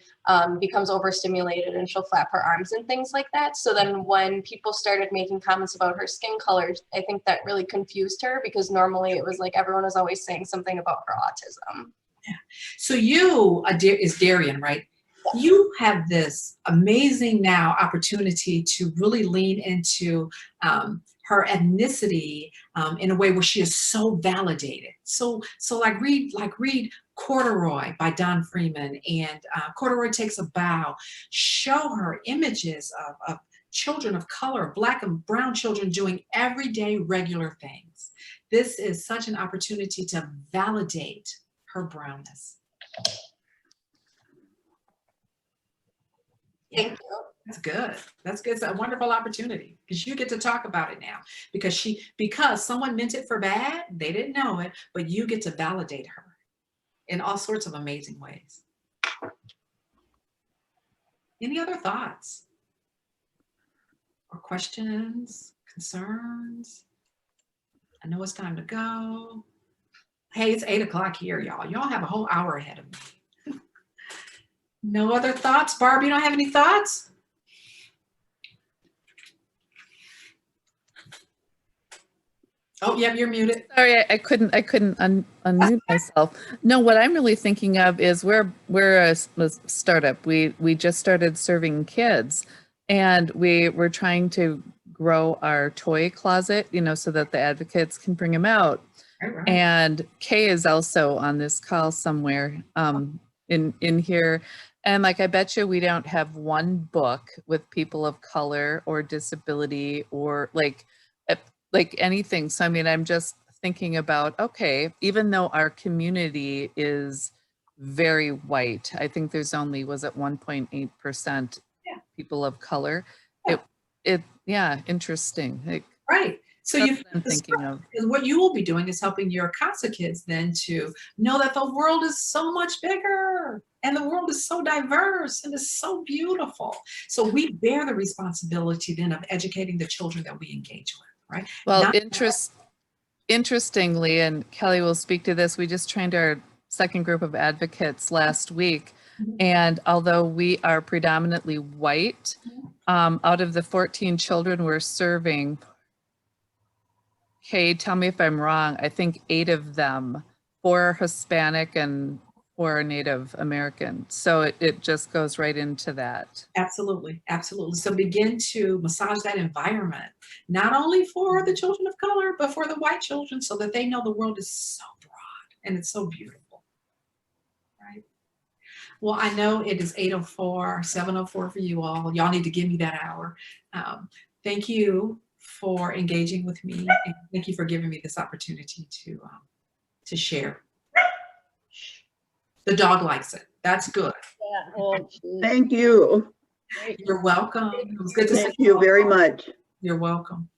becomes overstimulated and she'll flap her arms and things like that. So then when people started making comments about her skin color, I think that really confused her, because normally it was like everyone was always saying something about her autism. Yeah. So you, is Darian, right? You have this amazing now opportunity to really lean into her ethnicity in a way where she is so validated. So like read Corduroy by Don Freeman and Corduroy Takes a Bow. Show her images of children of color, Black and brown children doing everyday regular things. This is such an opportunity to validate her brownness. Thank you. That's good. That's good. It's a wonderful opportunity because you get to talk about it now, because someone meant it for bad, they didn't know it, but you get to validate her in all sorts of amazing ways. Any other thoughts or questions, concerns? I know it's time to go. Hey, it's 8 o'clock here, y'all. Y'all have a whole hour ahead of me. No other thoughts? Barb, you don't have any thoughts? Oh, yeah, you're muted. Sorry, I couldn't unmute myself. No, what I'm really thinking of is we're a startup. We just started serving kids, and we're trying to grow our toy closet, so that the advocates can bring them out. Right. And Kay is also on this call somewhere in here. And like, I bet you we don't have one book with people of color or disability or like anything. So, I mean, I'm just thinking about, okay, even though our community is very white, I think there's only, was it 1.8% people of color? Yeah. Interesting. Right. So I'm thinking of. What you will be doing is helping your CASA kids then to know that the world is so much bigger and the world is so diverse and is so beautiful. So we bear the responsibility then of educating the children that we engage with, right? Well, interestingly, and Kelly will speak to this, we just trained our second group of advocates last week. And although we are predominantly white, out of the 14 children we're serving, Kay, tell me if I'm wrong, I think 8 of them, 4 are Hispanic and 4 are Native American. So it just goes right into that. Absolutely. Absolutely. So begin to massage that environment, not only for the children of color, but for the white children, so that they know the world is so broad and it's so beautiful. Right. Well, I know it is 8:04, 7:04 for you all. Y'all need to give me that hour. Thank you for engaging with me, and thank you for giving me this opportunity to share. The dog likes it. That's good. Yeah. Oh, thank you. You're welcome. It was good to see you. Thank you very much. You're welcome.